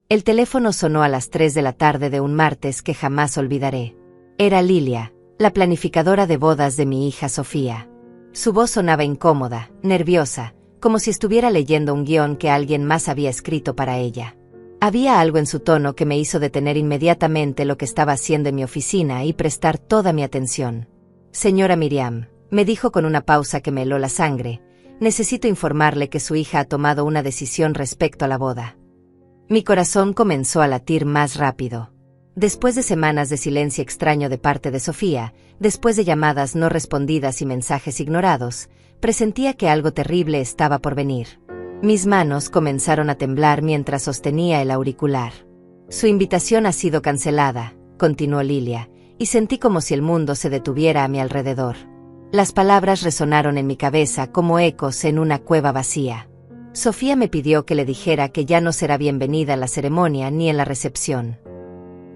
El teléfono sonó a las 3 de la tarde de un martes que jamás olvidaré. Era Lilia, la planificadora de bodas de mi hija Sofía. Su voz sonaba incómoda, nerviosa, como si estuviera leyendo un guión que alguien más había escrito para ella. Había algo en su tono que me hizo detener inmediatamente lo que estaba haciendo en mi oficina y prestar toda mi atención. Señora Miriam, me dijo con una pausa que me heló la sangre, necesito informarle que su hija ha tomado una decisión respecto a la boda. Mi corazón comenzó a latir más rápido. Después de semanas de silencio extraño de parte de Sofía, después de llamadas no respondidas y mensajes ignorados, presentía que algo terrible estaba por venir. Mis manos comenzaron a temblar mientras sostenía el auricular. Su invitación ha sido cancelada, continuó Lilia, y sentí como si el mundo se detuviera a mi alrededor. Las palabras resonaron en mi cabeza como ecos en una cueva vacía. Sofía me pidió que le dijera que ya no será bienvenida en la ceremonia ni en la recepción.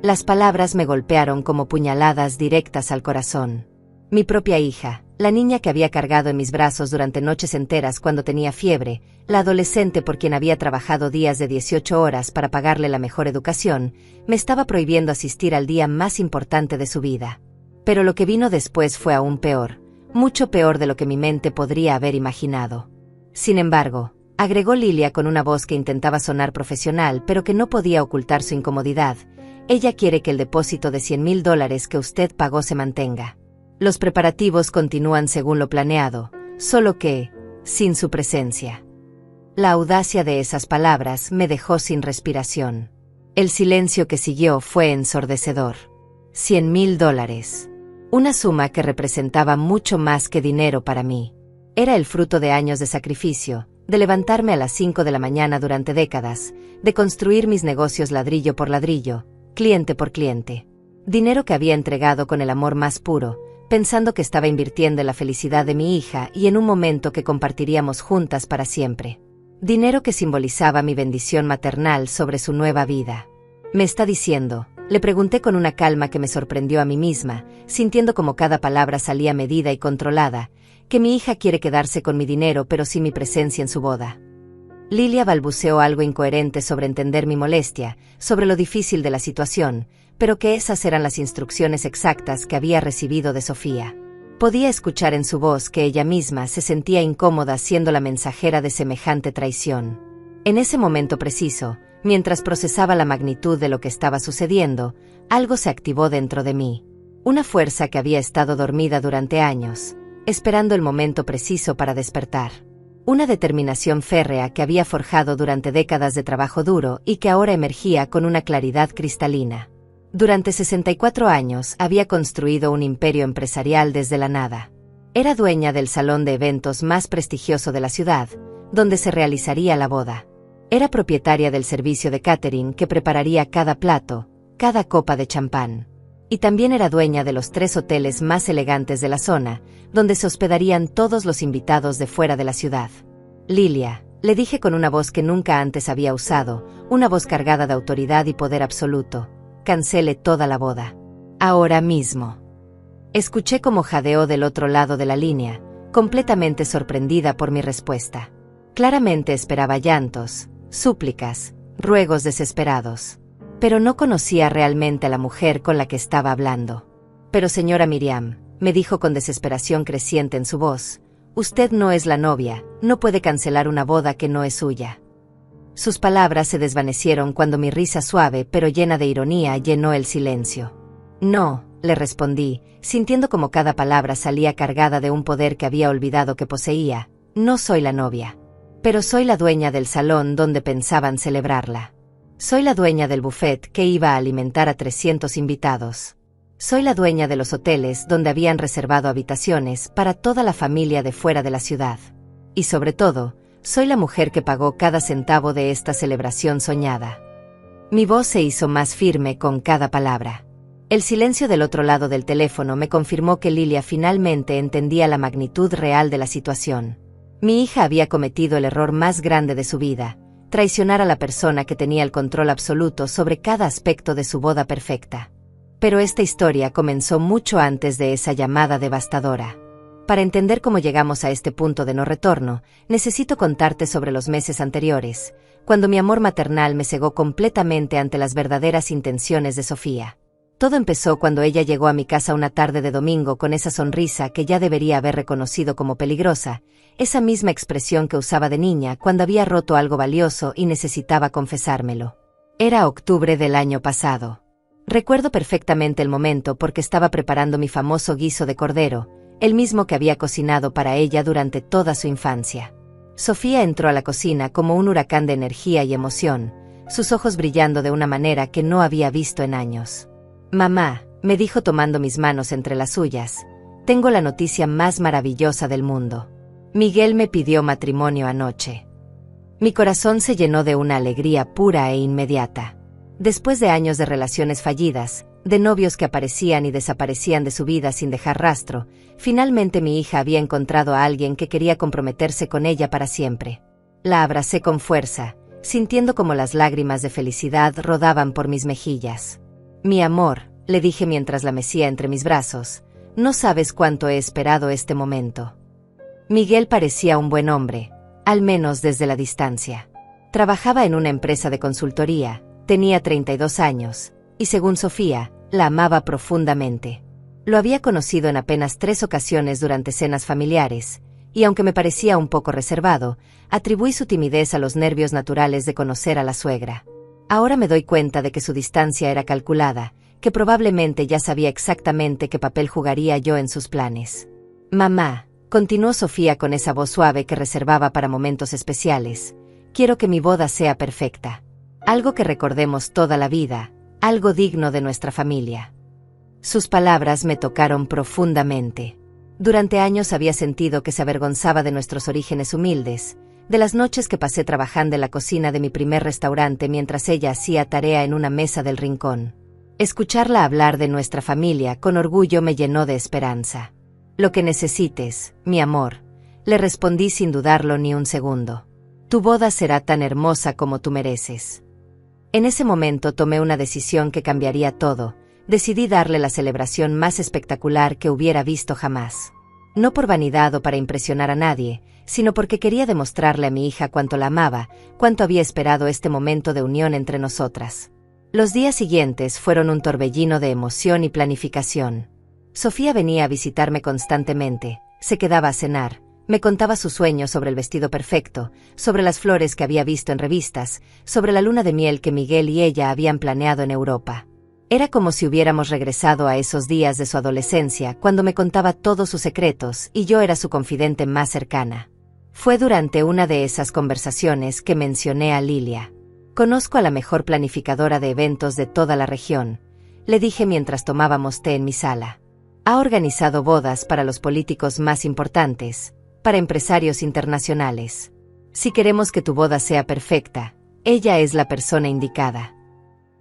Las palabras me golpearon como puñaladas directas al corazón. Mi propia hija, la niña que había cargado en mis brazos durante noches enteras cuando tenía fiebre, la adolescente por quien había trabajado días de 18 horas para pagarle la mejor educación, me estaba prohibiendo asistir al día más importante de su vida. Pero lo que vino después fue aún peor, mucho peor de lo que mi mente podría haber imaginado. Sin embargo, agregó Lilia con una voz que intentaba sonar profesional pero que no podía ocultar su incomodidad, ella quiere que el depósito de $100,000 que usted pagó se mantenga. Los preparativos continúan según lo planeado, solo que, sin su presencia. La audacia de esas palabras me dejó sin respiración. El silencio que siguió fue ensordecedor. $100,000. Una suma que representaba mucho más que dinero para mí. Era el fruto de años de sacrificio, de levantarme a las 5 de la mañana durante décadas, de construir mis negocios ladrillo por ladrillo, cliente por cliente. Dinero que había entregado con el amor más puro, pensando que estaba invirtiendo en la felicidad de mi hija y en un momento que compartiríamos juntas para siempre. Dinero que simbolizaba mi bendición maternal sobre su nueva vida. ¿Me está diciendo? Le pregunté con una calma que me sorprendió a mí misma, sintiendo como cada palabra salía medida y controlada, que mi hija quiere quedarse con mi dinero pero sin mi presencia en su boda. Lilia balbuceó algo incoherente sobre entender mi molestia, sobre lo difícil de la situación, pero que esas eran las instrucciones exactas que había recibido de Sofía. Podía escuchar en su voz que ella misma se sentía incómoda siendo la mensajera de semejante traición. En ese momento preciso, mientras procesaba la magnitud de lo que estaba sucediendo, algo se activó dentro de mí. Una fuerza que había estado dormida durante años, esperando el momento preciso para despertar. Una determinación férrea que había forjado durante décadas de trabajo duro y que ahora emergía con una claridad cristalina. Durante 64 años había construido un imperio empresarial desde la nada. Era dueña del salón de eventos más prestigioso de la ciudad, donde se realizaría la boda. Era propietaria del servicio de catering que prepararía cada plato, cada copa de champán. Y también era dueña de los 3 hoteles más elegantes de la zona, donde se hospedarían todos los invitados de fuera de la ciudad. Lilia, le dije con una voz que nunca antes había usado, una voz cargada de autoridad y poder absoluto. Cancele toda la boda. Ahora mismo. Escuché cómo jadeó del otro lado de la línea, completamente sorprendida por mi respuesta. Claramente esperaba llantos, súplicas, ruegos desesperados. Pero no conocía realmente a la mujer con la que estaba hablando. Pero señora Miriam, me dijo con desesperación creciente en su voz, usted no es la novia, no puede cancelar una boda que no es suya. Sus palabras se desvanecieron cuando mi risa suave pero llena de ironía llenó el silencio. No, le respondí, sintiendo como cada palabra salía cargada de un poder que había olvidado que poseía, no soy la novia. Pero soy la dueña del salón donde pensaban celebrarla. Soy la dueña del buffet que iba a alimentar a 300 invitados. Soy la dueña de los hoteles donde habían reservado habitaciones para toda la familia de fuera de la ciudad. Y sobre todo, soy la mujer que pagó cada centavo de esta celebración soñada. Mi voz se hizo más firme con cada palabra. El silencio del otro lado del teléfono me confirmó que Lilia finalmente entendía la magnitud real de la situación. Mi hija había cometido el error más grande de su vida, traicionar a la persona que tenía el control absoluto sobre cada aspecto de su boda perfecta. Pero esta historia comenzó mucho antes de esa llamada devastadora. Para entender cómo llegamos a este punto de no retorno, necesito contarte sobre los meses anteriores, cuando mi amor maternal me cegó completamente ante las verdaderas intenciones de Sofía. Todo empezó cuando ella llegó a mi casa una tarde de domingo con esa sonrisa que ya debería haber reconocido como peligrosa, esa misma expresión que usaba de niña cuando había roto algo valioso y necesitaba confesármelo. Era octubre del año pasado. Recuerdo perfectamente el momento porque estaba preparando mi famoso guiso de cordero, el mismo que había cocinado para ella durante toda su infancia. Sofía entró a la cocina como un huracán de energía y emoción, sus ojos brillando de una manera que no había visto en años. «Mamá», me dijo tomando mis manos entre las suyas, «tengo la noticia más maravillosa del mundo. Miguel me pidió matrimonio anoche». Mi corazón se llenó de una alegría pura e inmediata. Después de años de relaciones fallidas, de novios que aparecían y desaparecían de su vida sin dejar rastro, finalmente mi hija había encontrado a alguien que quería comprometerse con ella para siempre. La abracé con fuerza, sintiendo como las lágrimas de felicidad rodaban por mis mejillas. «Mi amor», le dije mientras la mecía entre mis brazos, «no sabes cuánto he esperado este momento». Miguel parecía un buen hombre, al menos desde la distancia. Trabajaba en una empresa de consultoría, tenía 32 años, y según Sofía, la amaba profundamente. Lo había conocido en apenas 3 ocasiones durante cenas familiares, y aunque me parecía un poco reservado, atribuí su timidez a los nervios naturales de conocer a la suegra. Ahora me doy cuenta de que su distancia era calculada, que probablemente ya sabía exactamente qué papel jugaría yo en sus planes. «Mamá», continuó Sofía con esa voz suave que reservaba para momentos especiales, «quiero que mi boda sea perfecta. Algo que recordemos toda la vida, algo digno de nuestra familia». Sus palabras me tocaron profundamente. Durante años había sentido que se avergonzaba de nuestros orígenes humildes, de las noches que pasé trabajando en la cocina de mi primer restaurante mientras ella hacía tarea en una mesa del rincón. Escucharla hablar de nuestra familia con orgullo me llenó de esperanza. «Lo que necesites, mi amor», le respondí sin dudarlo ni un segundo. «Tu boda será tan hermosa como tú mereces». En ese momento tomé una decisión que cambiaría todo. Decidí darle la celebración más espectacular que hubiera visto jamás. No por vanidad o para impresionar a nadie, sino porque quería demostrarle a mi hija cuánto la amaba, cuánto había esperado este momento de unión entre nosotras. Los días siguientes fueron un torbellino de emoción y planificación. Sofía venía a visitarme constantemente, se quedaba a cenar, me contaba sus sueños sobre el vestido perfecto, sobre las flores que había visto en revistas, sobre la luna de miel que Miguel y ella habían planeado en Europa. Era como si hubiéramos regresado a esos días de su adolescencia cuando me contaba todos sus secretos y yo era su confidente más cercana. Fue durante una de esas conversaciones que mencioné a Lilia. «Conozco a la mejor planificadora de eventos de toda la región», le dije mientras tomábamos té en mi sala. «Ha organizado bodas para los políticos más importantes, para empresarios internacionales. Si queremos que tu boda sea perfecta, ella es la persona indicada».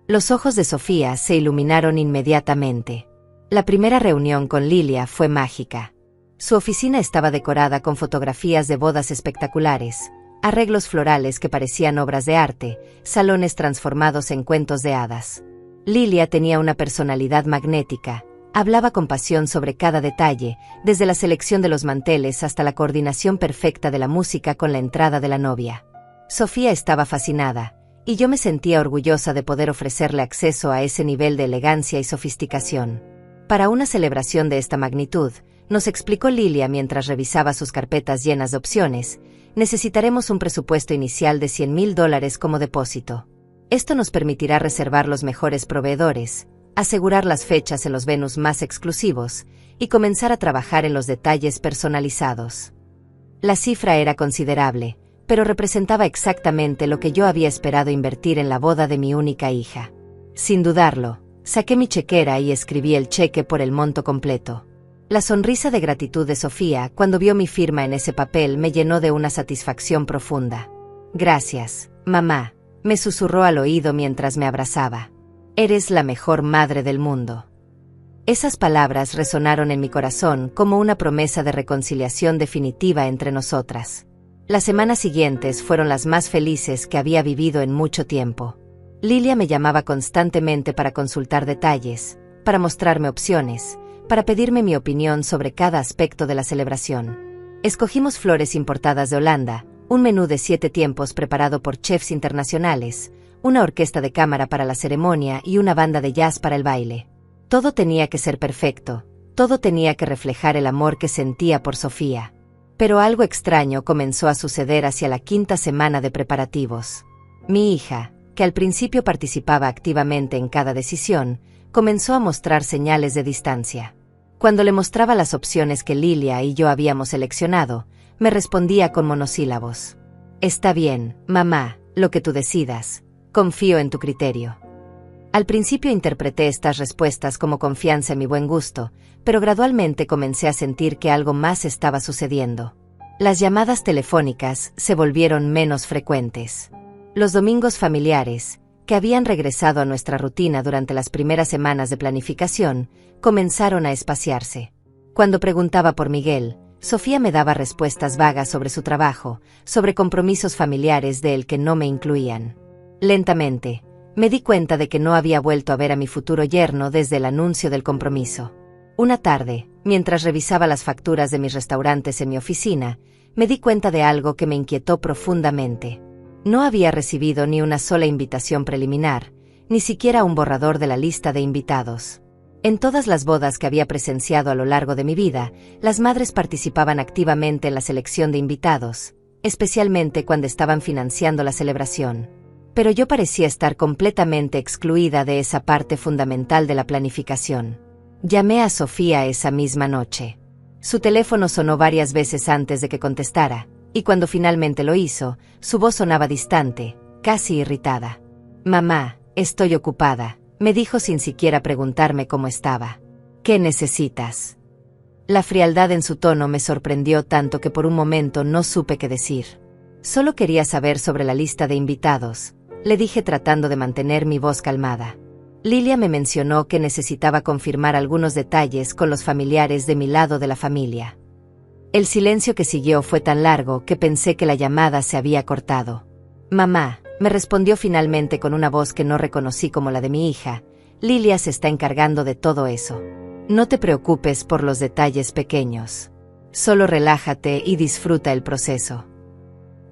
Los ojos de Sofía se iluminaron inmediatamente. La primera reunión con Lilia fue mágica. Su oficina estaba decorada con fotografías de bodas espectaculares, arreglos florales que parecían obras de arte, salones transformados en cuentos de hadas. Lilia tenía una personalidad magnética, hablaba con pasión sobre cada detalle, desde la selección de los manteles hasta la coordinación perfecta de la música con la entrada de la novia. Sofía estaba fascinada, y yo me sentía orgullosa de poder ofrecerle acceso a ese nivel de elegancia y sofisticación. Para una celebración de esta magnitud, nos explicó Lilia mientras revisaba sus carpetas llenas de opciones, necesitaremos un presupuesto inicial de $100,000 como depósito. Esto nos permitirá reservar los mejores proveedores, asegurar las fechas en los venues más exclusivos y comenzar a trabajar en los detalles personalizados. La cifra era considerable, pero representaba exactamente lo que yo había esperado invertir en la boda de mi única hija. Sin dudarlo, saqué mi chequera y escribí el cheque por el monto completo. La sonrisa de gratitud de Sofía cuando vio mi firma en ese papel me llenó de una satisfacción profunda. «Gracias, mamá», me susurró al oído mientras me abrazaba. «Eres la mejor madre del mundo». Esas palabras resonaron en mi corazón como una promesa de reconciliación definitiva entre nosotras. Las semanas siguientes fueron las más felices que había vivido en mucho tiempo. Lilia me llamaba constantemente para consultar detalles, para mostrarme opciones, para pedirme mi opinión sobre cada aspecto de la celebración. Escogimos flores importadas de Holanda, un menú de 7 tiempos preparado por chefs internacionales, una orquesta de cámara para la ceremonia y una banda de jazz para el baile. Todo tenía que ser perfecto, todo tenía que reflejar el amor que sentía por Sofía. Pero algo extraño comenzó a suceder hacia la 5ª semana de preparativos. Mi hija, que al principio participaba activamente en cada decisión, comenzó a mostrar señales de distancia. Cuando le mostraba las opciones que Lilia y yo habíamos seleccionado, me respondía con monosílabos. Está bien, mamá, lo que tú decidas. Confío en tu criterio. Al principio interpreté estas respuestas como confianza en mi buen gusto, pero gradualmente comencé a sentir que algo más estaba sucediendo. Las llamadas telefónicas se volvieron menos frecuentes. Los domingos familiares, que habían regresado a nuestra rutina durante las primeras semanas de planificación, comenzaron a espaciarse. Cuando preguntaba por Miguel, Sofía me daba respuestas vagas sobre su trabajo, sobre compromisos familiares de él que no me incluían. Lentamente, me di cuenta de que no había vuelto a ver a mi futuro yerno desde el anuncio del compromiso. Una tarde, mientras revisaba las facturas de mis restaurantes en mi oficina, me di cuenta de algo que me inquietó profundamente. No había recibido ni una sola invitación preliminar, ni siquiera un borrador de la lista de invitados. En todas las bodas que había presenciado a lo largo de mi vida, las madres participaban activamente en la selección de invitados, especialmente cuando estaban financiando la celebración. Pero yo parecía estar completamente excluida de esa parte fundamental de la planificación. Llamé a Sofía esa misma noche. Su teléfono sonó varias veces antes de que contestara, y cuando finalmente lo hizo, su voz sonaba distante, casi irritada. «Mamá, estoy ocupada», me dijo sin siquiera preguntarme cómo estaba. «¿Qué necesitas?». La frialdad en su tono me sorprendió tanto que por un momento no supe qué decir. «Solo quería saber sobre la lista de invitados», le dije tratando de mantener mi voz calmada. Lilia me mencionó que necesitaba confirmar algunos detalles con los familiares de mi lado de la familia. El silencio que siguió fue tan largo que pensé que la llamada se había cortado. «Mamá», me respondió finalmente con una voz que no reconocí como la de mi hija, «Lilia se está encargando de todo eso. No te preocupes por los detalles pequeños. Solo relájate y disfruta el proceso».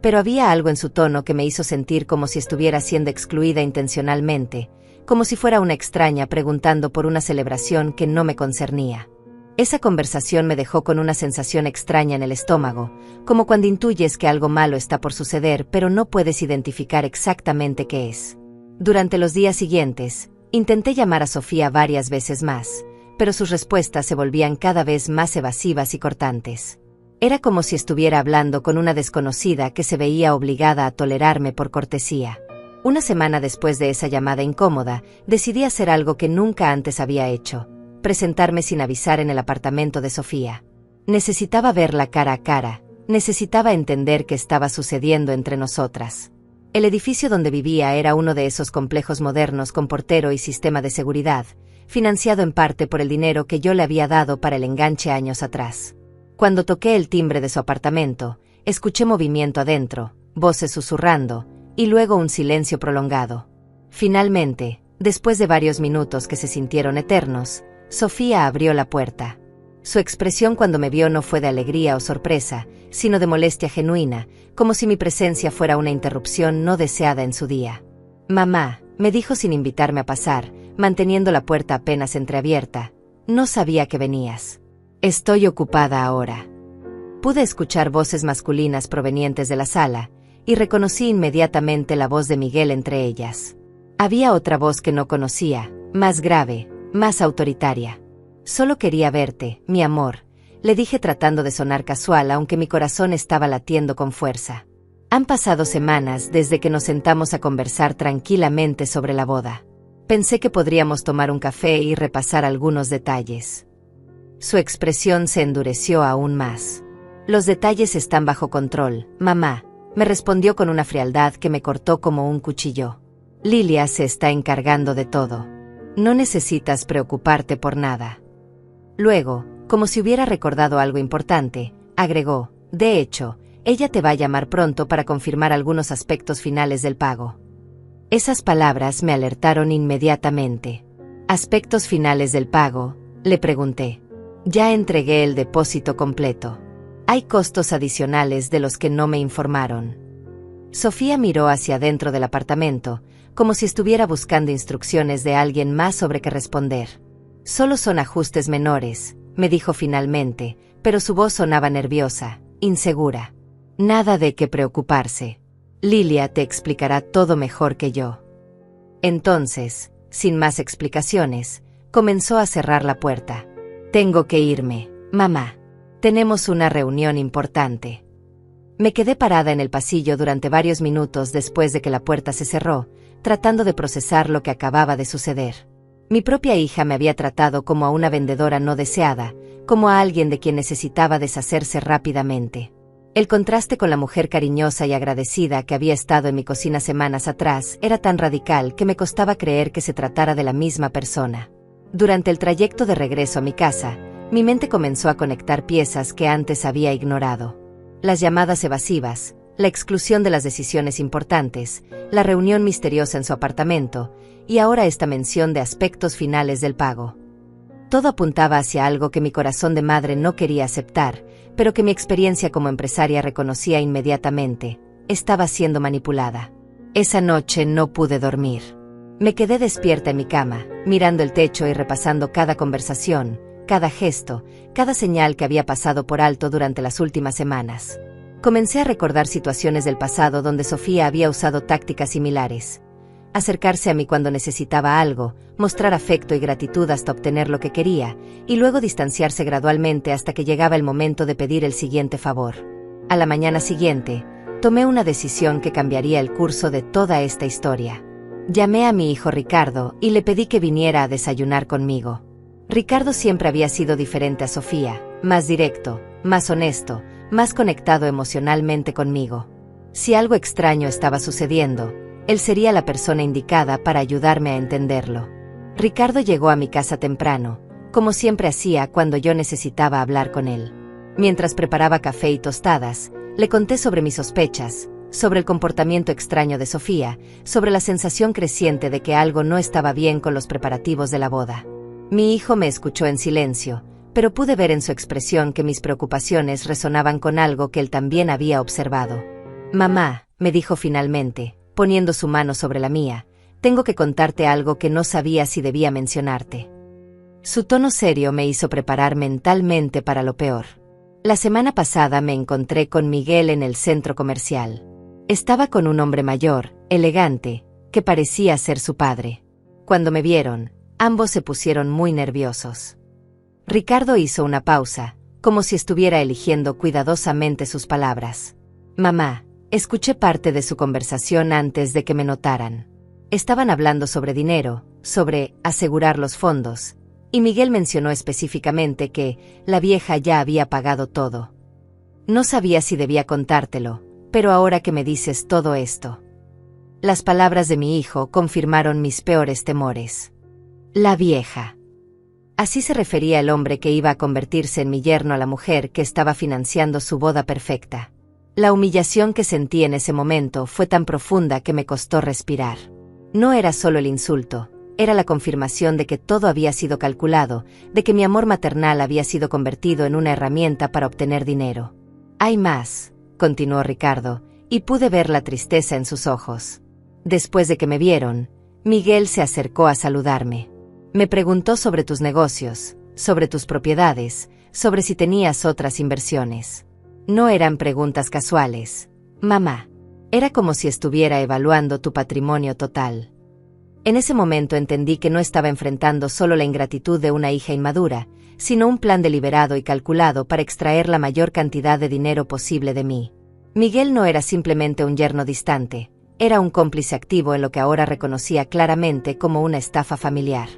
Pero había algo en su tono que me hizo sentir como si estuviera siendo excluida intencionalmente, como si fuera una extraña preguntando por una celebración que no me concernía. Esa conversación me dejó con una sensación extraña en el estómago, como cuando intuyes que algo malo está por suceder pero no puedes identificar exactamente qué es. Durante los días siguientes, intenté llamar a Sofía varias veces más, pero sus respuestas se volvían cada vez más evasivas y cortantes. Era como si estuviera hablando con una desconocida que se veía obligada a tolerarme por cortesía. Una semana después de esa llamada incómoda, decidí hacer algo que nunca antes había hecho: presentarme sin avisar en el apartamento de Sofía. Necesitaba verla cara a cara, necesitaba entender qué estaba sucediendo entre nosotras. El edificio donde vivía era uno de esos complejos modernos con portero y sistema de seguridad, financiado en parte por el dinero que yo le había dado para el enganche años atrás. Cuando toqué el timbre de su apartamento, escuché movimiento adentro, voces susurrando, y luego un silencio prolongado. Finalmente, después de varios minutos que se sintieron eternos, Sofía abrió la puerta. Su expresión cuando me vio no fue de alegría o sorpresa, sino de molestia genuina, como si mi presencia fuera una interrupción no deseada en su día. «Mamá», me dijo sin invitarme a pasar, manteniendo la puerta apenas entreabierta, «no sabía que venías. Estoy ocupada ahora». Pude escuchar voces masculinas provenientes de la sala, y reconocí inmediatamente la voz de Miguel entre ellas. Había otra voz que no conocía, más grave, más autoritaria. «Solo quería verte, mi amor», le dije tratando de sonar casual aunque mi corazón estaba latiendo con fuerza. Han pasado semanas desde que nos sentamos a conversar tranquilamente sobre la boda. Pensé que podríamos tomar un café y repasar algunos detalles. Su expresión se endureció aún más. «Los detalles están bajo control, mamá», me respondió con una frialdad que me cortó como un cuchillo. «Lilia se está encargando de todo. No necesitas preocuparte por nada». Luego, como si hubiera recordado algo importante, agregó: «De hecho, ella te va a llamar pronto para confirmar algunos aspectos finales del pago». Esas palabras me alertaron inmediatamente. «Aspectos finales del pago», Le pregunté. Ya entregué el depósito completo. Hay costos adicionales de los que no me informaron. Sofía miró hacia adentro del apartamento, como si estuviera buscando instrucciones de alguien más sobre qué responder. Solo son ajustes menores, me dijo finalmente, pero su voz sonaba nerviosa, insegura. Nada de qué preocuparse. Lilia te explicará todo mejor que yo. Entonces, sin más explicaciones, comenzó a cerrar la puerta. Tengo que irme, mamá. Tenemos una reunión importante. Me quedé parada en el pasillo durante varios minutos después de que la puerta se cerró, tratando de procesar lo que acababa de suceder. Mi propia hija me había tratado como a una vendedora no deseada, como a alguien de quien necesitaba deshacerse rápidamente. El contraste con la mujer cariñosa y agradecida que había estado en mi cocina semanas atrás era tan radical que me costaba creer que se tratara de la misma persona. Durante el trayecto de regreso a mi casa, mi mente comenzó a conectar piezas que antes había ignorado. Las llamadas evasivas, la exclusión de las decisiones importantes, la reunión misteriosa en su apartamento, y ahora esta mención de aspectos finales del pago. Todo apuntaba hacia algo que mi corazón de madre no quería aceptar, pero que mi experiencia como empresaria reconocía inmediatamente. Estaba siendo manipulada. Esa noche no pude dormir. Me quedé despierta en mi cama, mirando el techo y repasando cada conversación, cada gesto, cada señal que había pasado por alto durante las últimas semanas. Comencé a recordar situaciones del pasado donde Sofía había usado tácticas similares. Acercarse a mí cuando necesitaba algo, mostrar afecto y gratitud hasta obtener lo que quería, y luego distanciarse gradualmente hasta que llegaba el momento de pedir el siguiente favor. A la mañana siguiente, tomé una decisión que cambiaría el curso de toda esta historia. Llamé a mi hijo Ricardo y le pedí que viniera a desayunar conmigo. Ricardo siempre había sido diferente a Sofía, más directo, más honesto, más conectado emocionalmente conmigo. Si algo extraño estaba sucediendo, él sería la persona indicada para ayudarme a entenderlo. Ricardo llegó a mi casa temprano, como siempre hacía cuando yo necesitaba hablar con él. Mientras preparaba café y tostadas, le conté sobre mis sospechas, sobre el comportamiento extraño de Sofía, sobre la sensación creciente de que algo no estaba bien con los preparativos de la boda. Mi hijo me escuchó en silencio, pero pude ver en su expresión que mis preocupaciones resonaban con algo que él también había observado. Mamá, me dijo finalmente, poniendo su mano sobre la mía, tengo que contarte algo que no sabía si debía mencionarte. Su tono serio me hizo preparar mentalmente para lo peor. La semana pasada me encontré con Miguel en el centro comercial. Estaba con un hombre mayor, elegante, que parecía ser su padre. Cuando me vieron, ambos se pusieron muy nerviosos. Ricardo hizo una pausa, como si estuviera eligiendo cuidadosamente sus palabras. Mamá, escuché parte de su conversación antes de que me notaran. Estaban hablando sobre dinero, sobre asegurar los fondos, y Miguel mencionó específicamente que la vieja ya había pagado todo. No sabía si debía contártelo, pero ahora que me dices todo esto. Las palabras de mi hijo confirmaron mis peores temores. La vieja. Así se refería el hombre que iba a convertirse en mi yerno a la mujer que estaba financiando su boda perfecta. La humillación que sentí en ese momento fue tan profunda que me costó respirar. No era solo el insulto, era la confirmación de que todo había sido calculado, de que mi amor maternal había sido convertido en una herramienta para obtener dinero. Hay más, continuó Ricardo, y pude ver la tristeza en sus ojos. Después de que me vieron, Miguel se acercó a saludarme. Me preguntó sobre tus negocios, sobre tus propiedades, sobre si tenías otras inversiones. No eran preguntas casuales, mamá. Era como si estuviera evaluando tu patrimonio total. En ese momento entendí que no estaba enfrentando solo la ingratitud de una hija inmadura, sino un plan deliberado y calculado para extraer la mayor cantidad de dinero posible de mí. Miguel no era simplemente un yerno distante, era un cómplice activo en lo que ahora reconocía claramente como una estafa familiar.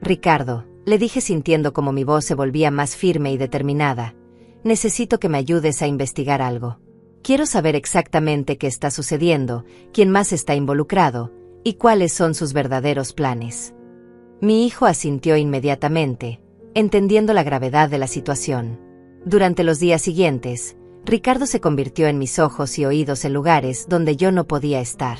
Ricardo, le dije sintiendo como mi voz se volvía más firme y determinada, necesito que me ayudes a investigar algo. Quiero saber exactamente qué está sucediendo, quién más está involucrado, y cuáles son sus verdaderos planes. Mi hijo asintió inmediatamente, entendiendo la gravedad de la situación. Durante los días siguientes, Ricardo se convirtió en mis ojos y oídos en lugares donde yo no podía estar.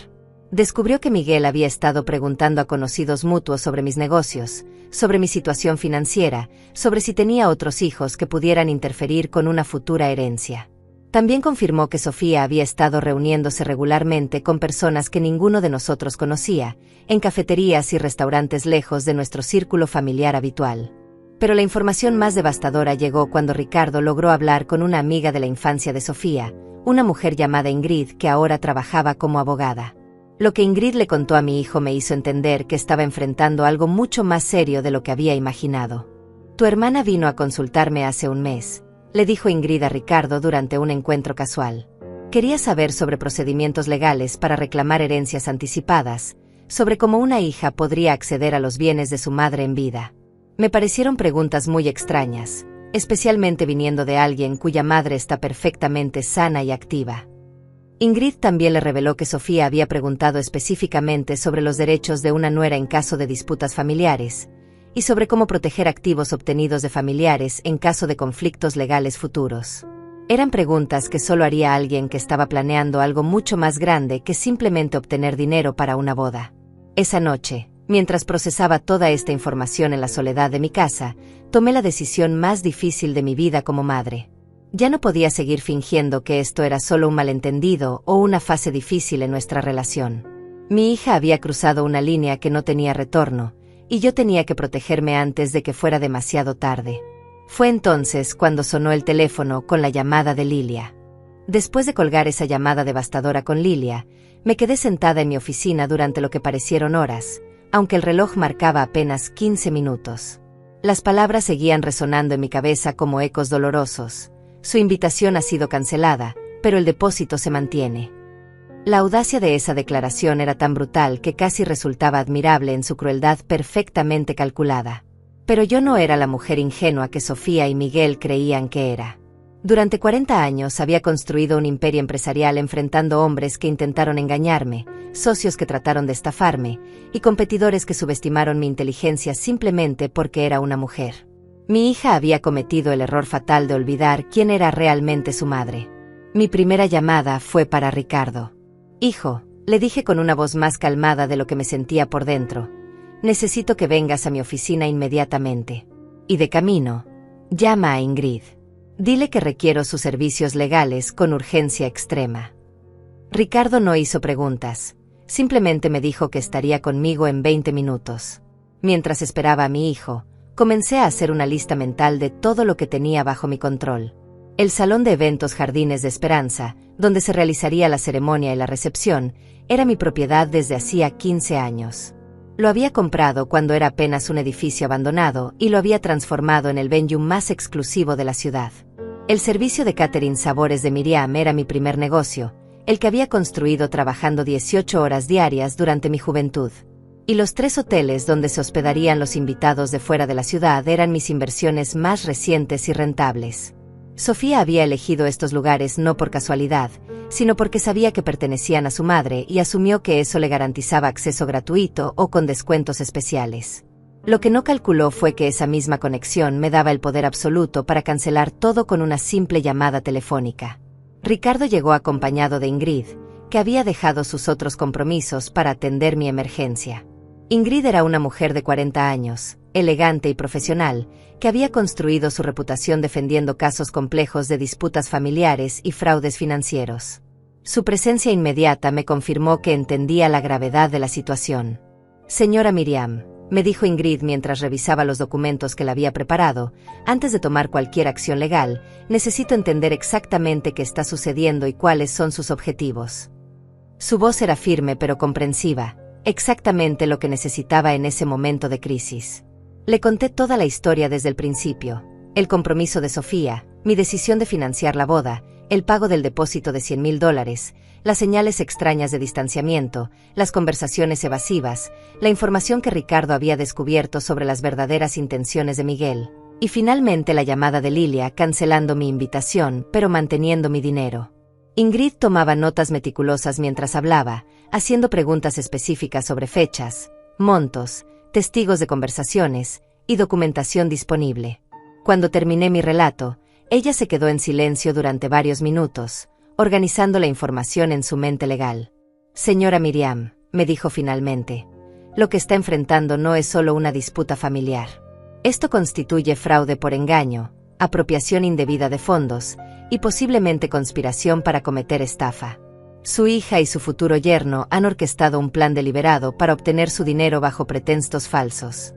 Descubrió que Miguel había estado preguntando a conocidos mutuos sobre mis negocios, sobre mi situación financiera, sobre si tenía otros hijos que pudieran interferir con una futura herencia. También confirmó que Sofía había estado reuniéndose regularmente con personas que ninguno de nosotros conocía, en cafeterías y restaurantes lejos de nuestro círculo familiar habitual. Pero la información más devastadora llegó cuando Ricardo logró hablar con una amiga de la infancia de Sofía, una mujer llamada Ingrid que ahora trabajaba como abogada. Lo que Ingrid le contó a mi hijo me hizo entender que estaba enfrentando algo mucho más serio de lo que había imaginado. «Tu hermana vino a consultarme hace un mes», le dijo Ingrid a Ricardo durante un encuentro casual. Quería saber sobre procedimientos legales para reclamar herencias anticipadas, sobre cómo una hija podría acceder a los bienes de su madre en vida. Me parecieron preguntas muy extrañas, especialmente viniendo de alguien cuya madre está perfectamente sana y activa. Ingrid también le reveló que Sofía había preguntado específicamente sobre los derechos de una nuera en caso de disputas familiares, y sobre cómo proteger activos obtenidos de familiares en caso de conflictos legales futuros. Eran preguntas que solo haría alguien que estaba planeando algo mucho más grande que simplemente obtener dinero para una boda. Esa noche, mientras procesaba toda esta información en la soledad de mi casa, tomé la decisión más difícil de mi vida como madre. Ya no podía seguir fingiendo que esto era solo un malentendido o una fase difícil en nuestra relación. Mi hija había cruzado una línea que no tenía retorno, y yo tenía que protegerme antes de que fuera demasiado tarde. Fue entonces cuando sonó el teléfono con la llamada de Lilia. Después de colgar esa llamada devastadora con Lilia, me quedé sentada en mi oficina durante lo que parecieron horas, aunque el reloj marcaba apenas 15 minutos. Las palabras seguían resonando en mi cabeza como ecos dolorosos. Su invitación ha sido cancelada, pero el depósito se mantiene. La audacia de esa declaración era tan brutal que casi resultaba admirable en su crueldad perfectamente calculada. Pero yo no era la mujer ingenua que Sofía y Miguel creían que era. Durante 40 años había construido un imperio empresarial enfrentando hombres que intentaron engañarme, socios que trataron de estafarme, y competidores que subestimaron mi inteligencia simplemente porque era una mujer. Mi hija había cometido el error fatal de olvidar quién era realmente su madre. Mi primera llamada fue para Ricardo. «Hijo», le dije con una voz más calmada de lo que me sentía por dentro, «necesito que vengas a mi oficina inmediatamente. Y de camino, llama a Ingrid. Dile que requiero sus servicios legales con urgencia extrema». Ricardo no hizo preguntas, simplemente me dijo que estaría conmigo en 20 minutos. Mientras esperaba a mi hijo, comencé a hacer una lista mental de todo lo que tenía bajo mi control. El salón de eventos Jardines de Esperanza, donde se realizaría la ceremonia y la recepción, era mi propiedad desde hacía 15 años. Lo había comprado cuando era apenas un edificio abandonado y lo había transformado en el venue más exclusivo de la ciudad. El servicio de catering Sabores de Miriam era mi primer negocio, el que había construido trabajando 18 horas diarias durante mi juventud. Y los 3 hoteles donde se hospedarían los invitados de fuera de la ciudad eran mis inversiones más recientes y rentables. Sofía había elegido estos lugares no por casualidad, sino porque sabía que pertenecían a su madre y asumió que eso le garantizaba acceso gratuito o con descuentos especiales. Lo que no calculó fue que esa misma conexión me daba el poder absoluto para cancelar todo con una simple llamada telefónica. Ricardo llegó acompañado de Ingrid, que había dejado sus otros compromisos para atender mi emergencia. Ingrid era una mujer de 40 años, elegante y profesional, que había construido su reputación defendiendo casos complejos de disputas familiares y fraudes financieros. Su presencia inmediata me confirmó que entendía la gravedad de la situación. «Señora Miriam», me dijo Ingrid mientras revisaba los documentos que le había preparado, «antes de tomar cualquier acción legal, necesito entender exactamente qué está sucediendo y cuáles son sus objetivos». Su voz era firme pero comprensiva, exactamente lo que necesitaba en ese momento de crisis. Le conté toda la historia desde el principio, el compromiso de Sofía, mi decisión de financiar la boda, el pago del depósito de $100,000, las señales extrañas de distanciamiento, las conversaciones evasivas, la información que Ricardo había descubierto sobre las verdaderas intenciones de Miguel, y finalmente la llamada de Lilia cancelando mi invitación pero manteniendo mi dinero. Ingrid tomaba notas meticulosas mientras hablaba, haciendo preguntas específicas sobre fechas, montos, testigos de conversaciones y documentación disponible. Cuando terminé mi relato, ella se quedó en silencio durante varios minutos, organizando la información en su mente legal. «Señora Miriam», me dijo finalmente. Lo que está enfrentando no es solo una disputa familiar. Esto constituye fraude por engaño, apropiación indebida de fondos y posiblemente conspiración para cometer estafa. Su hija y su futuro yerno han orquestado un plan deliberado para obtener su dinero bajo pretextos falsos.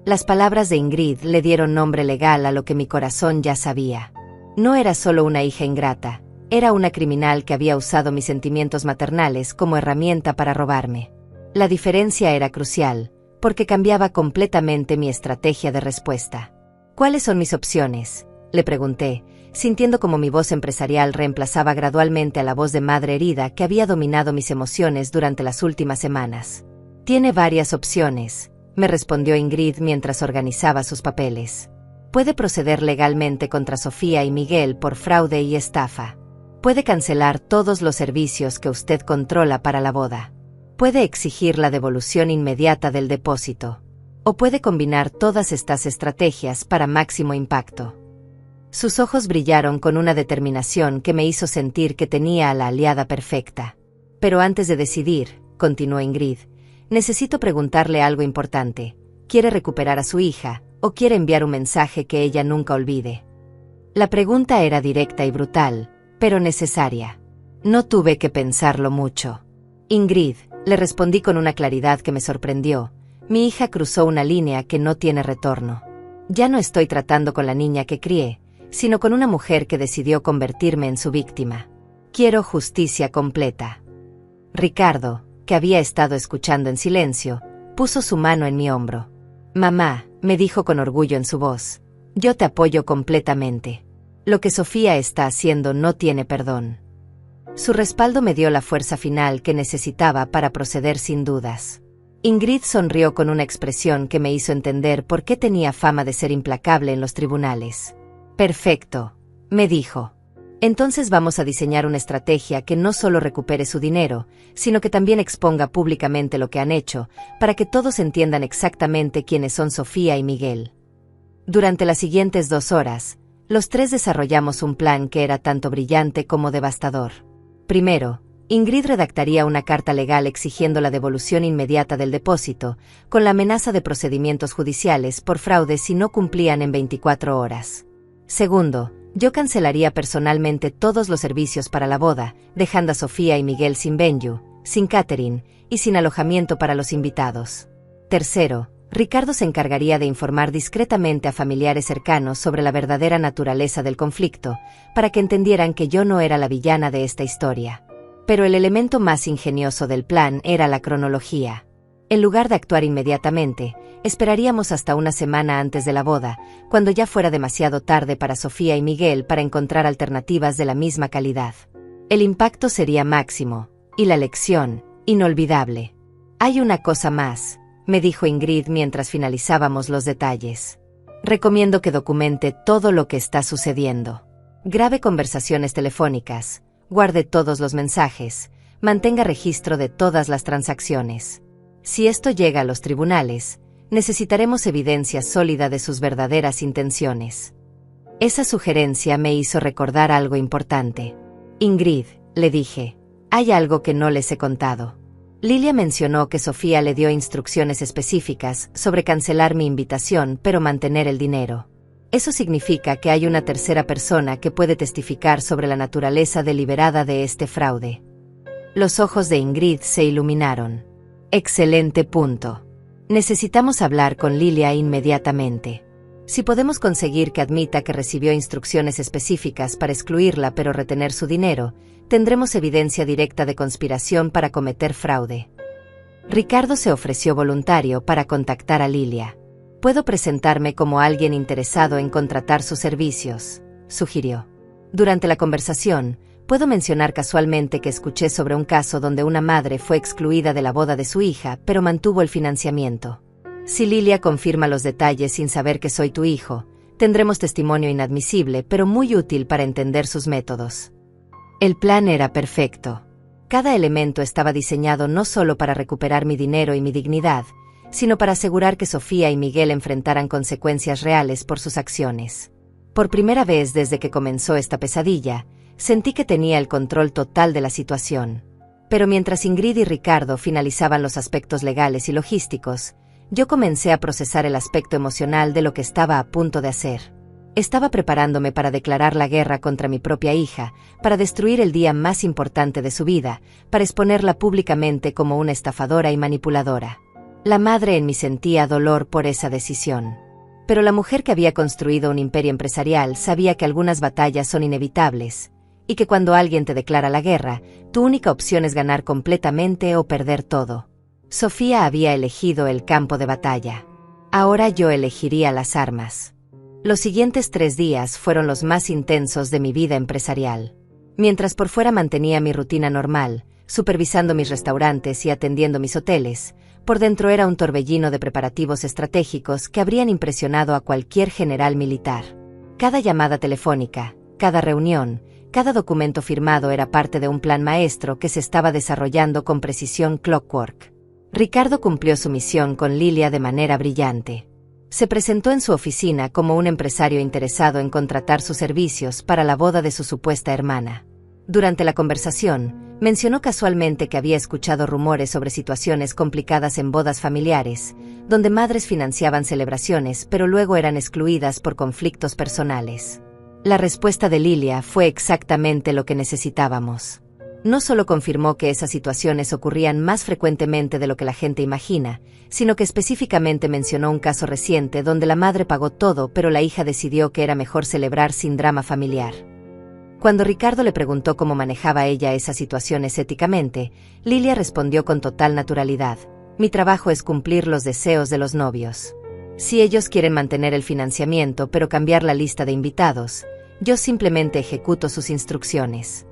Las palabras de Ingrid le dieron nombre legal a lo que mi corazón ya sabía. No era solo una hija ingrata, era una criminal que había usado mis sentimientos maternales como herramienta para robarme. La diferencia era crucial, porque cambiaba completamente mi estrategia de respuesta. ¿Cuáles son mis opciones?, le pregunté, sintiendo como mi voz empresarial reemplazaba gradualmente a la voz de madre herida que había dominado mis emociones durante las últimas semanas. Tiene varias opciones, me respondió Ingrid mientras organizaba sus papeles. Puede proceder legalmente contra Sofía y Miguel por fraude y estafa. Puede cancelar todos los servicios que usted controla para la boda. Puede exigir la devolución inmediata del depósito. O puede combinar todas estas estrategias para máximo impacto. Sus ojos brillaron con una determinación que me hizo sentir que tenía a la aliada perfecta. Pero antes de decidir, continuó Ingrid, necesito preguntarle algo importante. ¿Quiere recuperar a su hija, o quiere enviar un mensaje que ella nunca olvide? La pregunta era directa y brutal, pero necesaria. No tuve que pensarlo mucho. Ingrid, le respondí con una claridad que me sorprendió, mi hija cruzó una línea que no tiene retorno. Ya no estoy tratando con la niña que crié, sino con una mujer que decidió convertirme en su víctima. Quiero justicia completa. Ricardo, que había estado escuchando en silencio, puso su mano en mi hombro. Mamá, me dijo con orgullo en su voz, yo te apoyo completamente. Lo que Sofía está haciendo no tiene perdón. Su respaldo me dio la fuerza final que necesitaba para proceder sin dudas. Ingrid sonrió con una expresión que me hizo entender por qué tenía fama de ser implacable en los tribunales. Perfecto, me dijo. Entonces vamos a diseñar una estrategia que no solo recupere su dinero, sino que también exponga públicamente lo que han hecho, para que todos entiendan exactamente quiénes son Sofía y Miguel. Durante las siguientes 2 horas, los 3 desarrollamos un plan que era tanto brillante como devastador. Primero, Ingrid redactaría una carta legal exigiendo la devolución inmediata del depósito, con la amenaza de procedimientos judiciales por fraude si no cumplían en 24 horas. Segundo, yo cancelaría personalmente todos los servicios para la boda, dejando a Sofía y Miguel sin venue, sin catering y sin alojamiento para los invitados. Tercero, Ricardo se encargaría de informar discretamente a familiares cercanos sobre la verdadera naturaleza del conflicto, para que entendieran que yo no era la villana de esta historia. Pero el elemento más ingenioso del plan era la cronología. En lugar de actuar inmediatamente, esperaríamos hasta una semana antes de la boda, cuando ya fuera demasiado tarde para Sofía y Miguel para encontrar alternativas de la misma calidad. El impacto sería máximo, y la lección, inolvidable. Hay una cosa más, me dijo Ingrid mientras finalizábamos los detalles. Recomiendo que documente todo lo que está sucediendo. Grabe conversaciones telefónicas, guarde todos los mensajes, mantenga registro de todas las transacciones. Si esto llega a los tribunales, necesitaremos evidencia sólida de sus verdaderas intenciones. Esa sugerencia me hizo recordar algo importante. Ingrid, le dije, hay algo que no les he contado. Lilia mencionó que Sofía le dio instrucciones específicas sobre cancelar mi invitación pero mantener el dinero. Eso significa que hay una tercera persona que puede testificar sobre la naturaleza deliberada de este fraude. Los ojos de Ingrid se iluminaron. Excelente punto. Necesitamos hablar con Lilia inmediatamente. Si podemos conseguir que admita que recibió instrucciones específicas para excluirla pero retener su dinero, tendremos evidencia directa de conspiración para cometer fraude. Ricardo se ofreció voluntario para contactar a Lilia. Puedo presentarme como alguien interesado en contratar sus servicios, sugirió. Durante la conversación, puedo mencionar casualmente que escuché sobre un caso donde una madre fue excluida de la boda de su hija, pero mantuvo el financiamiento. Si Lilia confirma los detalles sin saber que soy tu hijo, tendremos testimonio inadmisible, pero muy útil para entender sus métodos. El plan era perfecto. Cada elemento estaba diseñado no solo para recuperar mi dinero y mi dignidad, sino para asegurar que Sofía y Miguel enfrentaran consecuencias reales por sus acciones. Por primera vez desde que comenzó esta pesadilla, sentí que tenía el control total de la situación. Pero mientras Ingrid y Ricardo finalizaban los aspectos legales y logísticos, yo comencé a procesar el aspecto emocional de lo que estaba a punto de hacer. Estaba preparándome para declarar la guerra contra mi propia hija, para destruir el día más importante de su vida, para exponerla públicamente como una estafadora y manipuladora. La madre en mí sentía dolor por esa decisión. Pero la mujer que había construido un imperio empresarial sabía que algunas batallas son inevitables, y que cuando alguien te declara la guerra, tu única opción es ganar completamente o perder todo. Sofía había elegido el campo de batalla. Ahora yo elegiría las armas. Los siguientes 3 días fueron los más intensos de mi vida empresarial. Mientras por fuera mantenía mi rutina normal, supervisando mis restaurantes y atendiendo mis hoteles, por dentro era un torbellino de preparativos estratégicos que habrían impresionado a cualquier general militar. Cada llamada telefónica, cada reunión, cada documento firmado era parte de un plan maestro que se estaba desarrollando con precisión clockwork. Ricardo cumplió su misión con Lilia de manera brillante. Se presentó en su oficina como un empresario interesado en contratar sus servicios para la boda de su supuesta hermana. Durante la conversación, mencionó casualmente que había escuchado rumores sobre situaciones complicadas en bodas familiares, donde madres financiaban celebraciones pero luego eran excluidas por conflictos personales. La respuesta de Lilia fue exactamente lo que necesitábamos. No solo confirmó que esas situaciones ocurrían más frecuentemente de lo que la gente imagina, sino que específicamente mencionó un caso reciente donde la madre pagó todo pero la hija decidió que era mejor celebrar sin drama familiar. Cuando Ricardo le preguntó cómo manejaba ella esas situaciones éticamente, Lilia respondió con total naturalidad: mi trabajo es cumplir los deseos de los novios. Si ellos quieren mantener el financiamiento pero cambiar la lista de invitados, yo simplemente ejecuto sus instrucciones.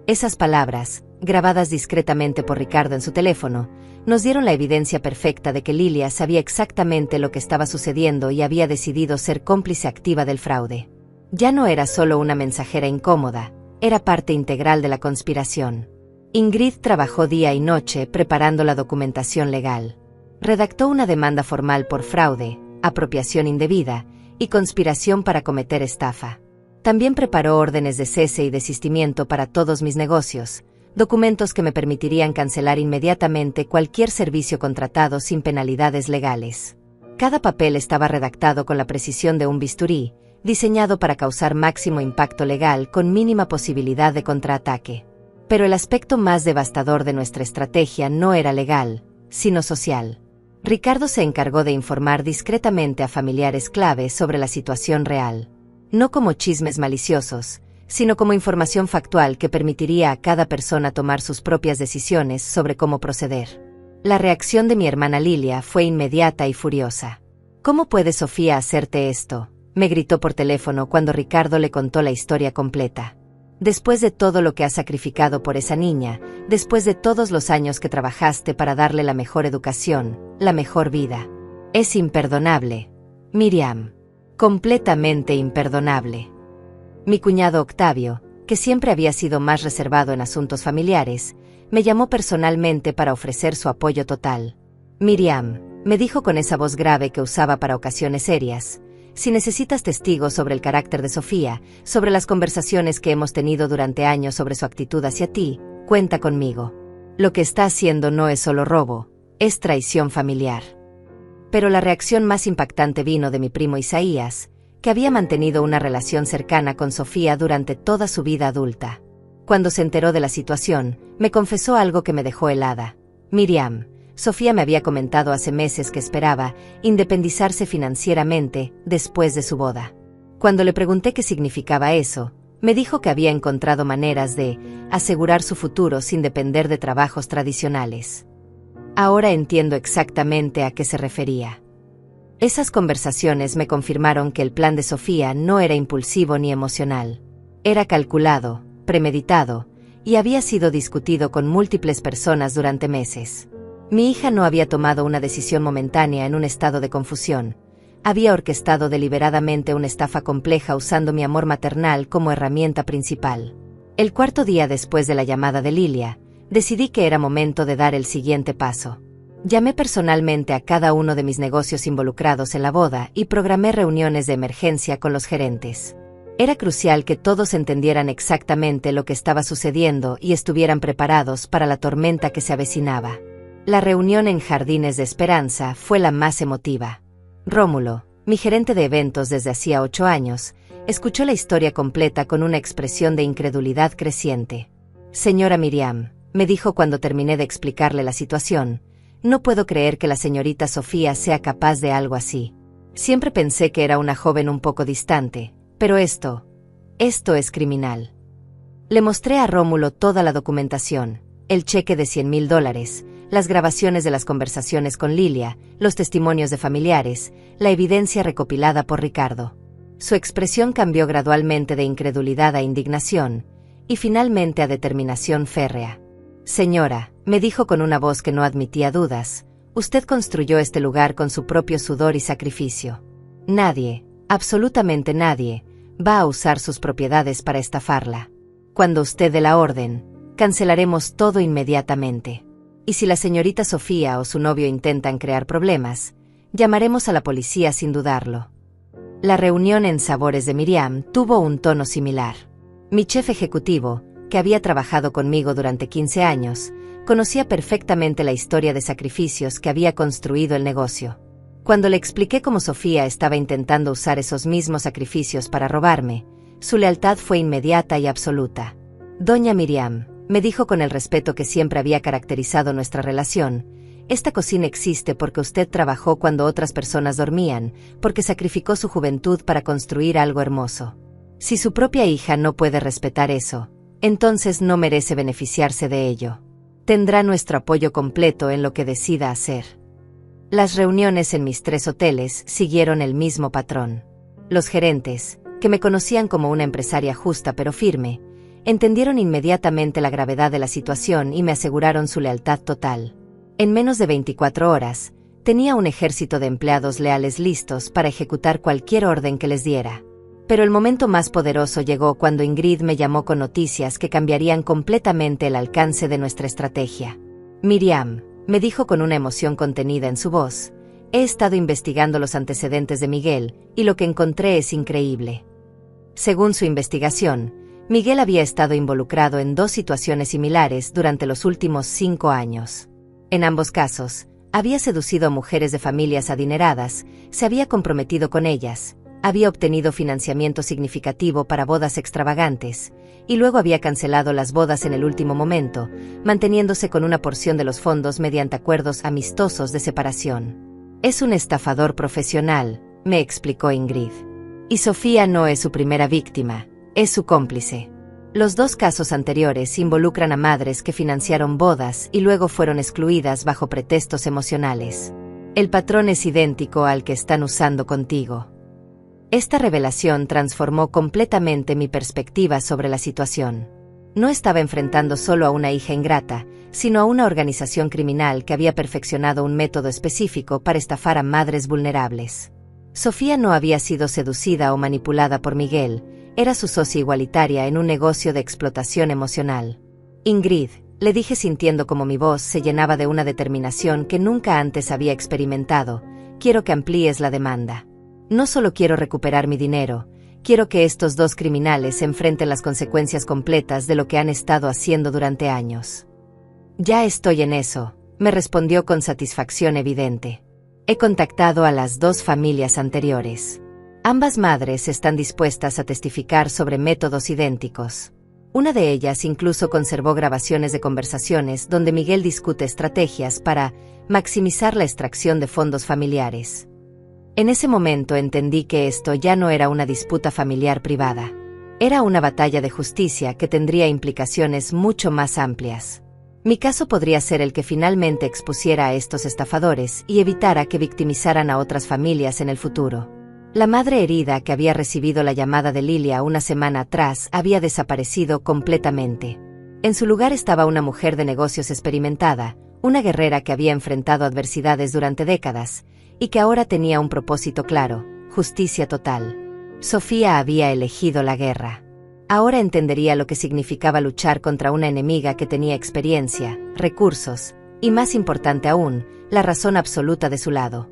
Esas palabras, grabadas discretamente por Ricardo en su teléfono, nos dieron la evidencia perfecta de que Lilia sabía exactamente lo que estaba sucediendo y había decidido ser cómplice activa del fraude. Ya no era solo una mensajera incómoda, era parte integral de la conspiración. Ingrid trabajó día y noche preparando la documentación legal. Redactó una demanda formal por fraude, apropiación indebida y conspiración para cometer estafa. También preparó órdenes de cese y desistimiento para todos mis negocios, documentos que me permitirían cancelar inmediatamente cualquier servicio contratado sin penalidades legales. Cada papel estaba redactado con la precisión de un bisturí, diseñado para causar máximo impacto legal con mínima posibilidad de contraataque. Pero el aspecto más devastador de nuestra estrategia no era legal, sino social. Ricardo se encargó de informar discretamente a familiares clave sobre la situación real. No como chismes maliciosos, sino como información factual que permitiría a cada persona tomar sus propias decisiones sobre cómo proceder. La reacción de mi hermana Lilia fue inmediata y furiosa. ¿Cómo puede Sofía hacerte esto?, me gritó por teléfono cuando Ricardo le contó la historia completa. Después de todo lo que has sacrificado por esa niña, después de todos los años que trabajaste para darle la mejor educación, la mejor vida. Es imperdonable, Miriam. Completamente imperdonable. Mi cuñado Octavio, que siempre había sido más reservado en asuntos familiares, me llamó personalmente para ofrecer su apoyo total. Miriam, me dijo con esa voz grave que usaba para ocasiones serias, si necesitas testigos sobre el carácter de Sofía, sobre las conversaciones que hemos tenido durante años sobre su actitud hacia ti, cuenta conmigo. Lo que está haciendo no es solo robo, es traición familiar. Pero la reacción más impactante vino de mi primo Isaías, que había mantenido una relación cercana con Sofía durante toda su vida adulta. Cuando se enteró de la situación, me confesó algo que me dejó helada. Miriam, Sofía me había comentado hace meses que esperaba independizarse financieramente después de su boda. Cuando le pregunté qué significaba eso, me dijo que había encontrado maneras de asegurar su futuro sin depender de trabajos tradicionales. Ahora entiendo exactamente a qué se refería. Esas conversaciones me confirmaron que el plan de Sofía no era impulsivo ni emocional. Era calculado, premeditado, y había sido discutido con múltiples personas durante meses. Mi hija no había tomado una decisión momentánea en un estado de confusión. Había orquestado deliberadamente una estafa compleja usando mi amor maternal como herramienta principal. El 4.º día después de la llamada de Lilia, decidí que era momento de dar el siguiente paso. Llamé personalmente a cada uno de mis negocios involucrados en la boda y programé reuniones de emergencia con los gerentes. Era crucial que todos entendieran exactamente lo que estaba sucediendo y estuvieran preparados para la tormenta que se avecinaba. La reunión en Jardines de Esperanza fue la más emotiva. Rómulo, mi gerente de eventos desde hacía 8 años, escuchó la historia completa con una expresión de incredulidad creciente. «Señora Miriam», me dijo cuando terminé de explicarle la situación, «no puedo creer que la señorita Sofía sea capaz de algo así. Siempre pensé que era una joven un poco distante, pero esto es criminal». Le mostré a Rómulo toda la documentación, el cheque de $100,000, las grabaciones de las conversaciones con Lilia, los testimonios de familiares, la evidencia recopilada por Ricardo. Su expresión cambió gradualmente de incredulidad a indignación, y finalmente a determinación férrea. «Señora», me dijo con una voz que no admitía dudas, «usted construyó este lugar con su propio sudor y sacrificio. Nadie, absolutamente nadie, va a usar sus propiedades para estafarla. Cuando usted dé la orden, cancelaremos todo inmediatamente. Y si la señorita Sofía o su novio intentan crear problemas, llamaremos a la policía sin dudarlo». La reunión en Sabores de Miriam tuvo un tono similar. Mi chef ejecutivo, que había trabajado conmigo durante 15 años, conocía perfectamente la historia de sacrificios que había construido el negocio. Cuando le expliqué cómo Sofía estaba intentando usar esos mismos sacrificios para robarme, su lealtad fue inmediata y absoluta. «Doña Miriam», me dijo con el respeto que siempre había caracterizado nuestra relación, «esta cocina existe porque usted trabajó cuando otras personas dormían, porque sacrificó su juventud para construir algo hermoso. Si su propia hija no puede respetar eso, entonces no merece beneficiarse de ello. Tendrá nuestro apoyo completo en lo que decida hacer». Las reuniones en mis 3 hoteles siguieron el mismo patrón. Los gerentes, que me conocían como una empresaria justa pero firme, entendieron inmediatamente la gravedad de la situación y me aseguraron su lealtad total. En menos de 24 horas, tenía un ejército de empleados leales listos para ejecutar cualquier orden que les diera. Pero el momento más poderoso llegó cuando Ingrid me llamó con noticias que cambiarían completamente el alcance de nuestra estrategia. «Miriam», me dijo con una emoción contenida en su voz, «he estado investigando los antecedentes de Miguel, y lo que encontré es increíble». Según su investigación, Miguel había estado involucrado en 2 situaciones similares durante los últimos 5 años. En ambos casos, había seducido a mujeres de familias adineradas, se había comprometido con ellas, había obtenido financiamiento significativo para bodas extravagantes, y luego había cancelado las bodas en el último momento, manteniéndose con una porción de los fondos mediante acuerdos amistosos de separación. «Es un estafador profesional», me explicó Ingrid. «Y Sofía no es su primera víctima, es su cómplice. Los 2 casos anteriores involucran a madres que financiaron bodas y luego fueron excluidas bajo pretextos emocionales. El patrón es idéntico al que están usando contigo». Esta revelación transformó completamente mi perspectiva sobre la situación. No estaba enfrentando solo a una hija ingrata, sino a una organización criminal que había perfeccionado un método específico para estafar a madres vulnerables. Sofía no había sido seducida o manipulada por Miguel, era su socia igualitaria en un negocio de explotación emocional. «Ingrid», le dije sintiendo como mi voz se llenaba de una determinación que nunca antes había experimentado, «quiero que amplíes la demanda. No solo quiero recuperar mi dinero, quiero que estos 2 criminales enfrenten las consecuencias completas de lo que han estado haciendo durante años». «Ya estoy en eso», me respondió con satisfacción evidente. «He contactado a las 2 familias anteriores. Ambas madres están dispuestas a testificar sobre métodos idénticos. Una de ellas incluso conservó grabaciones de conversaciones donde Miguel discute estrategias para maximizar la extracción de fondos familiares». En ese momento entendí que esto ya no era una disputa familiar privada. Era una batalla de justicia que tendría implicaciones mucho más amplias. Mi caso podría ser el que finalmente expusiera a estos estafadores y evitara que victimizaran a otras familias en el futuro. La madre herida que había recibido la llamada de Lilia una semana atrás había desaparecido completamente. En su lugar estaba una mujer de negocios experimentada, una guerrera que había enfrentado adversidades durante décadas, y que ahora tenía un propósito claro: justicia total. Sofía había elegido la guerra. Ahora entendería lo que significaba luchar contra una enemiga que tenía experiencia, recursos, y más importante aún, la razón absoluta de su lado.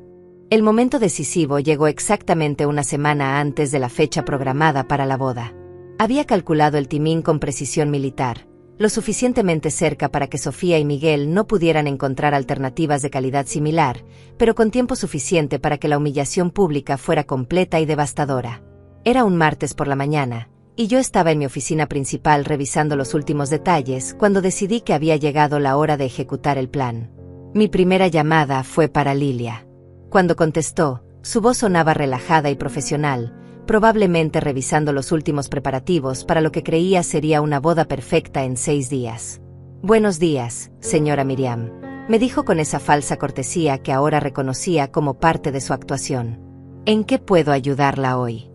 El momento decisivo llegó exactamente una semana antes de la fecha programada para la boda. Había calculado el timing con precisión militar, lo suficientemente cerca para que Sofía y Miguel no pudieran encontrar alternativas de calidad similar, pero con tiempo suficiente para que la humillación pública fuera completa y devastadora. Era un martes por la mañana, y yo estaba en mi oficina principal revisando los últimos detalles cuando decidí que había llegado la hora de ejecutar el plan. Mi primera llamada fue para Lilia. Cuando contestó, su voz sonaba relajada y profesional, probablemente revisando los últimos preparativos para lo que creía sería una boda perfecta en 6 días. «Buenos días, señora Miriam», me dijo con esa falsa cortesía que ahora reconocía como parte de su actuación. «¿En qué puedo ayudarla hoy?»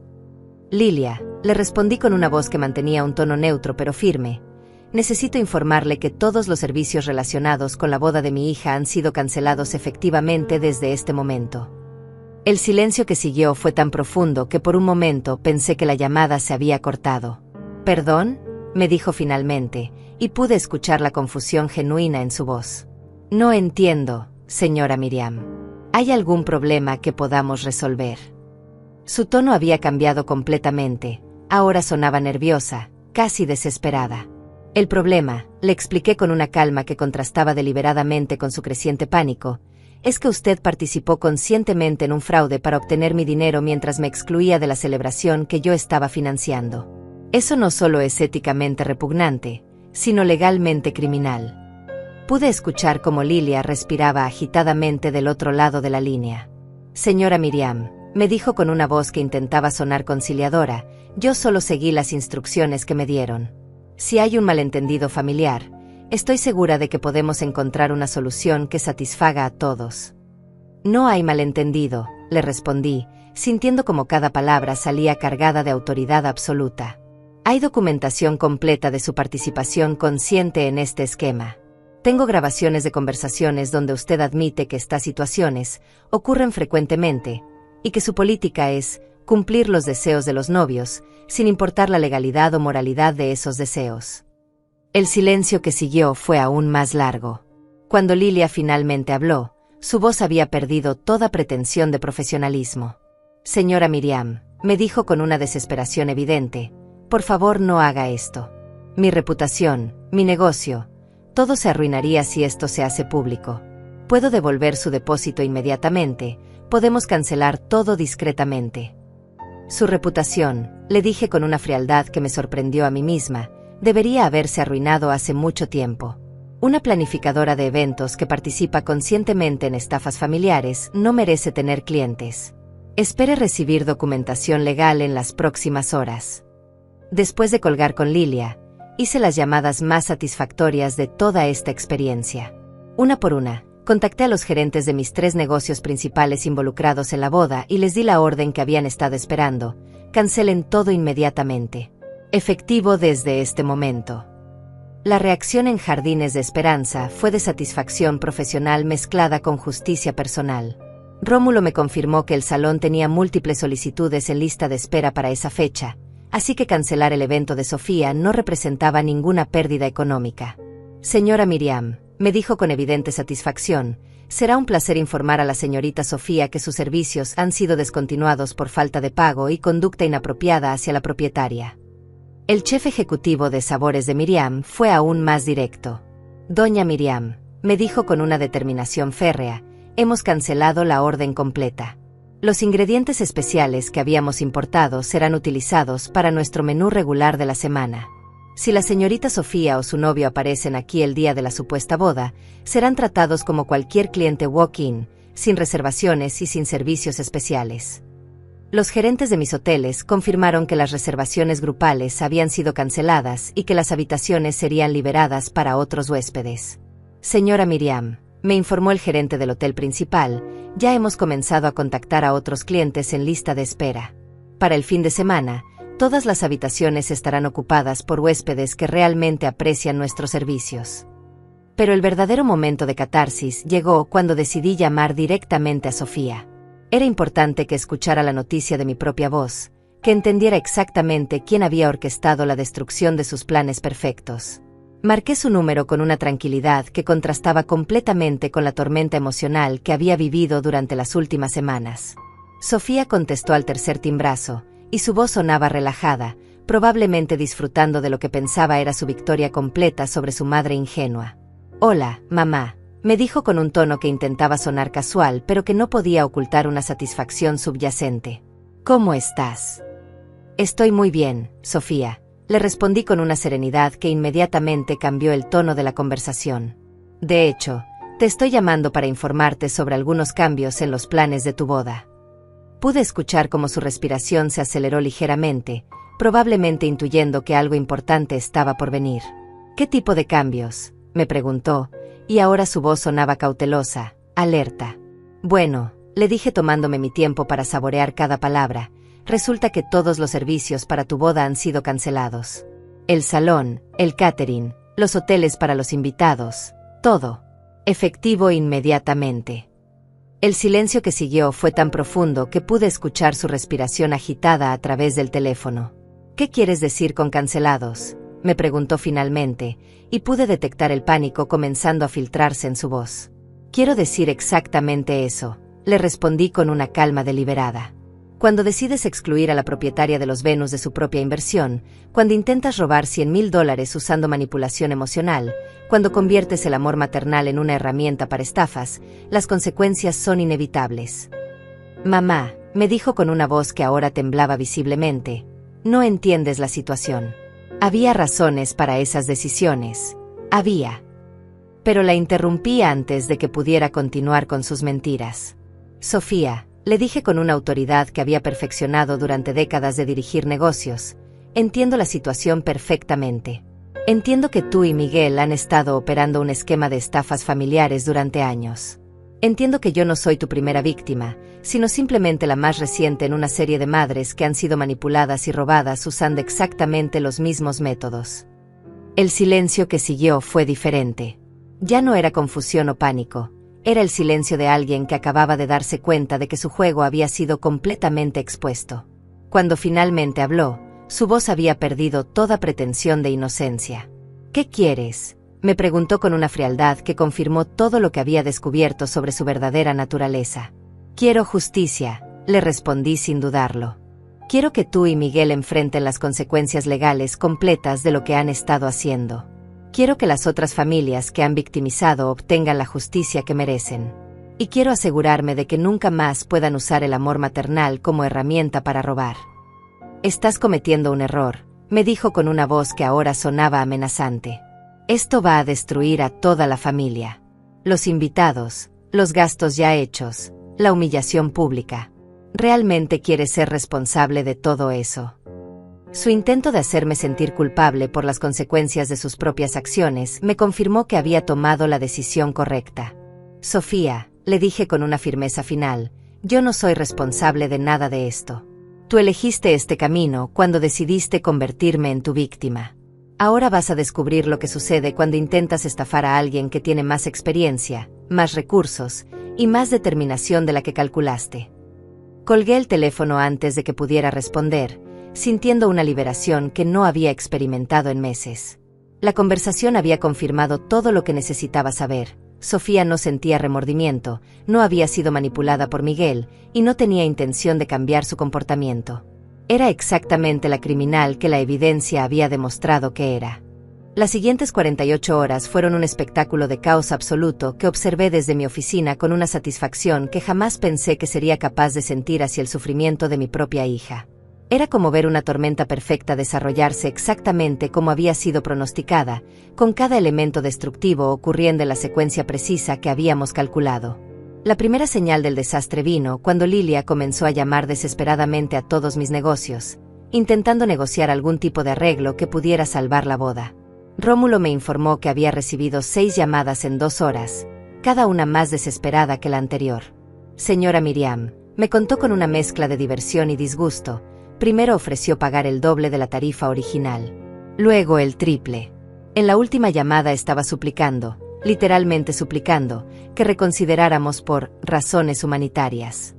«Lilia», le respondí con una voz que mantenía un tono neutro pero firme. «Necesito informarle que todos los servicios relacionados con la boda de mi hija han sido cancelados efectivamente desde este momento». El silencio que siguió fue tan profundo que por un momento pensé que la llamada se había cortado. «¿Perdón?», me dijo finalmente, y pude escuchar la confusión genuina en su voz. «No entiendo, señora Miriam. ¿Hay algún problema que podamos resolver?» Su tono había cambiado completamente, ahora sonaba nerviosa, casi desesperada. «El problema», le expliqué con una calma que contrastaba deliberadamente con su creciente pánico, «es que usted participó conscientemente en un fraude para obtener mi dinero mientras me excluía de la celebración que yo estaba financiando. Eso no solo es éticamente repugnante, sino legalmente criminal». Pude escuchar cómo Lilia respiraba agitadamente del otro lado de la línea. «Señora Miriam», me dijo con una voz que intentaba sonar conciliadora, «yo solo seguí las instrucciones que me dieron. Si hay un malentendido familiar, estoy segura de que podemos encontrar una solución que satisfaga a todos». «No hay malentendido», le respondí, sintiendo como cada palabra salía cargada de autoridad absoluta. «Hay documentación completa de su participación consciente en este esquema. Tengo grabaciones de conversaciones donde usted admite que estas situaciones ocurren frecuentemente, y que su política es cumplir los deseos de los novios, sin importar la legalidad o moralidad de esos deseos». El silencio que siguió fue aún más largo. Cuando Lilia finalmente habló, su voz había perdido toda pretensión de profesionalismo. «Señora Miriam», me dijo con una desesperación evidente, «por favor no haga esto. Mi reputación, mi negocio, todo se arruinaría si esto se hace público. Puedo devolver su depósito inmediatamente, podemos cancelar todo discretamente». «Su reputación», le dije con una frialdad que me sorprendió a mí misma, «debería haberse arruinado hace mucho tiempo. Una planificadora de eventos que participa conscientemente en estafas familiares no merece tener clientes. Espere recibir documentación legal en las próximas horas». Después de colgar con Lilia, hice las llamadas más satisfactorias de toda esta experiencia. Una por una, contacté a los gerentes de mis 3 negocios principales involucrados en la boda y les di la orden que habían estado esperando: cancelen todo inmediatamente. Efectivo desde este momento. La reacción en Jardines de Esperanza fue de satisfacción profesional mezclada con justicia personal. Rómulo me confirmó que el salón tenía múltiples solicitudes en lista de espera para esa fecha, así que cancelar el evento de Sofía no representaba ninguna pérdida económica. «Señora Miriam», me dijo con evidente satisfacción, «será un placer informar a la señorita Sofía que sus servicios han sido descontinuados por falta de pago y conducta inapropiada hacia la propietaria». El chef ejecutivo de sabores de Miriam fue aún más directo. «Doña Miriam», me dijo con una determinación férrea, «hemos cancelado la orden completa. Los ingredientes especiales que habíamos importado serán utilizados para nuestro menú regular de la semana. Si la señorita Sofía o su novio aparecen aquí el día de la supuesta boda, serán tratados como cualquier cliente walk-in, sin reservaciones y sin servicios especiales». Los gerentes de mis hoteles confirmaron que las reservaciones grupales habían sido canceladas y que las habitaciones serían liberadas para otros huéspedes. «Señora Miriam», me informó el gerente del hotel principal, «ya hemos comenzado a contactar a otros clientes en lista de espera. Para el fin de semana, todas las habitaciones estarán ocupadas por huéspedes que realmente aprecian nuestros servicios». Pero el verdadero momento de catarsis llegó cuando decidí llamar directamente a Sofía. Era importante que escuchara la noticia de mi propia voz, que entendiera exactamente quién había orquestado la destrucción de sus planes perfectos. Marqué su número con una tranquilidad que contrastaba completamente con la tormenta emocional que había vivido durante las últimas semanas. Sofía contestó al tercer timbrazo, y su voz sonaba relajada, probablemente disfrutando de lo que pensaba era su victoria completa sobre su madre ingenua. «Hola, mamá», me dijo con un tono que intentaba sonar casual, pero que no podía ocultar una satisfacción subyacente. «¿Cómo estás?» «Estoy muy bien, Sofía», le respondí con una serenidad que inmediatamente cambió el tono de la conversación. «De hecho, te estoy llamando para informarte sobre algunos cambios en los planes de tu boda». Pude escuchar cómo su respiración se aceleró ligeramente, probablemente intuyendo que algo importante estaba por venir. «¿Qué tipo de cambios?», me preguntó, y ahora su voz sonaba cautelosa, alerta. «Bueno», le dije tomándome mi tiempo para saborear cada palabra, «resulta que todos los servicios para tu boda han sido cancelados. El salón, el catering, los hoteles para los invitados, todo. Efectivo inmediatamente». El silencio que siguió fue tan profundo que pude escuchar su respiración agitada a través del teléfono. «¿Qué quieres decir con cancelados?», me preguntó finalmente, y pude detectar el pánico comenzando a filtrarse en su voz. «Quiero decir exactamente eso», le respondí con una calma deliberada. Cuando decides excluir a la propietaria de los Venus de su propia inversión, cuando intentas robar $100,000 usando manipulación emocional, cuando conviertes el amor maternal en una herramienta para estafas, las consecuencias son inevitables. «Mamá», me dijo con una voz que ahora temblaba visiblemente, «no entiendes la situación. Había razones para esas decisiones. Había». Pero la interrumpí antes de que pudiera continuar con sus mentiras. «Sofía», le dije con una autoridad que había perfeccionado durante décadas de dirigir negocios, «entiendo la situación perfectamente. Entiendo que tú y Miguel han estado operando un esquema de estafas familiares durante años. Entiendo que yo no soy tu primera víctima, sino simplemente la más reciente en una serie de madres que han sido manipuladas y robadas usando exactamente los mismos métodos». El silencio que siguió fue diferente. Ya no era confusión o pánico. Era el silencio de alguien que acababa de darse cuenta de que su juego había sido completamente expuesto. Cuando finalmente habló, su voz había perdido toda pretensión de inocencia. «¿Qué quieres?», me preguntó con una frialdad que confirmó todo lo que había descubierto sobre su verdadera naturaleza. «Quiero justicia», le respondí sin dudarlo. «Quiero que tú y Miguel enfrenten las consecuencias legales completas de lo que han estado haciendo. Quiero que las otras familias que han victimizado obtengan la justicia que merecen. Y quiero asegurarme de que nunca más puedan usar el amor maternal como herramienta para robar». «Estás cometiendo un error», me dijo con una voz que ahora sonaba amenazante. «Esto va a destruir a toda la familia. Los invitados, los gastos ya hechos, la humillación pública. ¿Realmente quieres ser responsable de todo eso?». Su intento de hacerme sentir culpable por las consecuencias de sus propias acciones me confirmó que había tomado la decisión correcta. «Sofía», le dije con una firmeza final, «yo no soy responsable de nada de esto. Tú elegiste este camino cuando decidiste convertirme en tu víctima. Ahora vas a descubrir lo que sucede cuando intentas estafar a alguien que tiene más experiencia, más recursos y más determinación de la que calculaste». Colgué el teléfono antes de que pudiera responder, sintiendo una liberación que no había experimentado en meses. La conversación había confirmado todo lo que necesitaba saber. Sofía no sentía remordimiento, no había sido manipulada por Miguel, y no tenía intención de cambiar su comportamiento. Era exactamente la criminal que la evidencia había demostrado que era. Las siguientes 48 horas fueron un espectáculo de caos absoluto que observé desde mi oficina con una satisfacción que jamás pensé que sería capaz de sentir hacia el sufrimiento de mi propia hija. Era como ver una tormenta perfecta desarrollarse exactamente como había sido pronosticada, con cada elemento destructivo ocurriendo en la secuencia precisa que habíamos calculado. La primera señal del desastre vino cuando Lilia comenzó a llamar desesperadamente a todos mis negocios, intentando negociar algún tipo de arreglo que pudiera salvar la boda. Rómulo me informó que había recibido 6 llamadas en 2 horas, cada una más desesperada que la anterior. «Señora Miriam», me contó con una mezcla de diversión y disgusto. Primero ofreció pagar el doble de la tarifa original, luego el triple. En la última llamada estaba suplicando, literalmente suplicando, que reconsideráramos por razones humanitarias.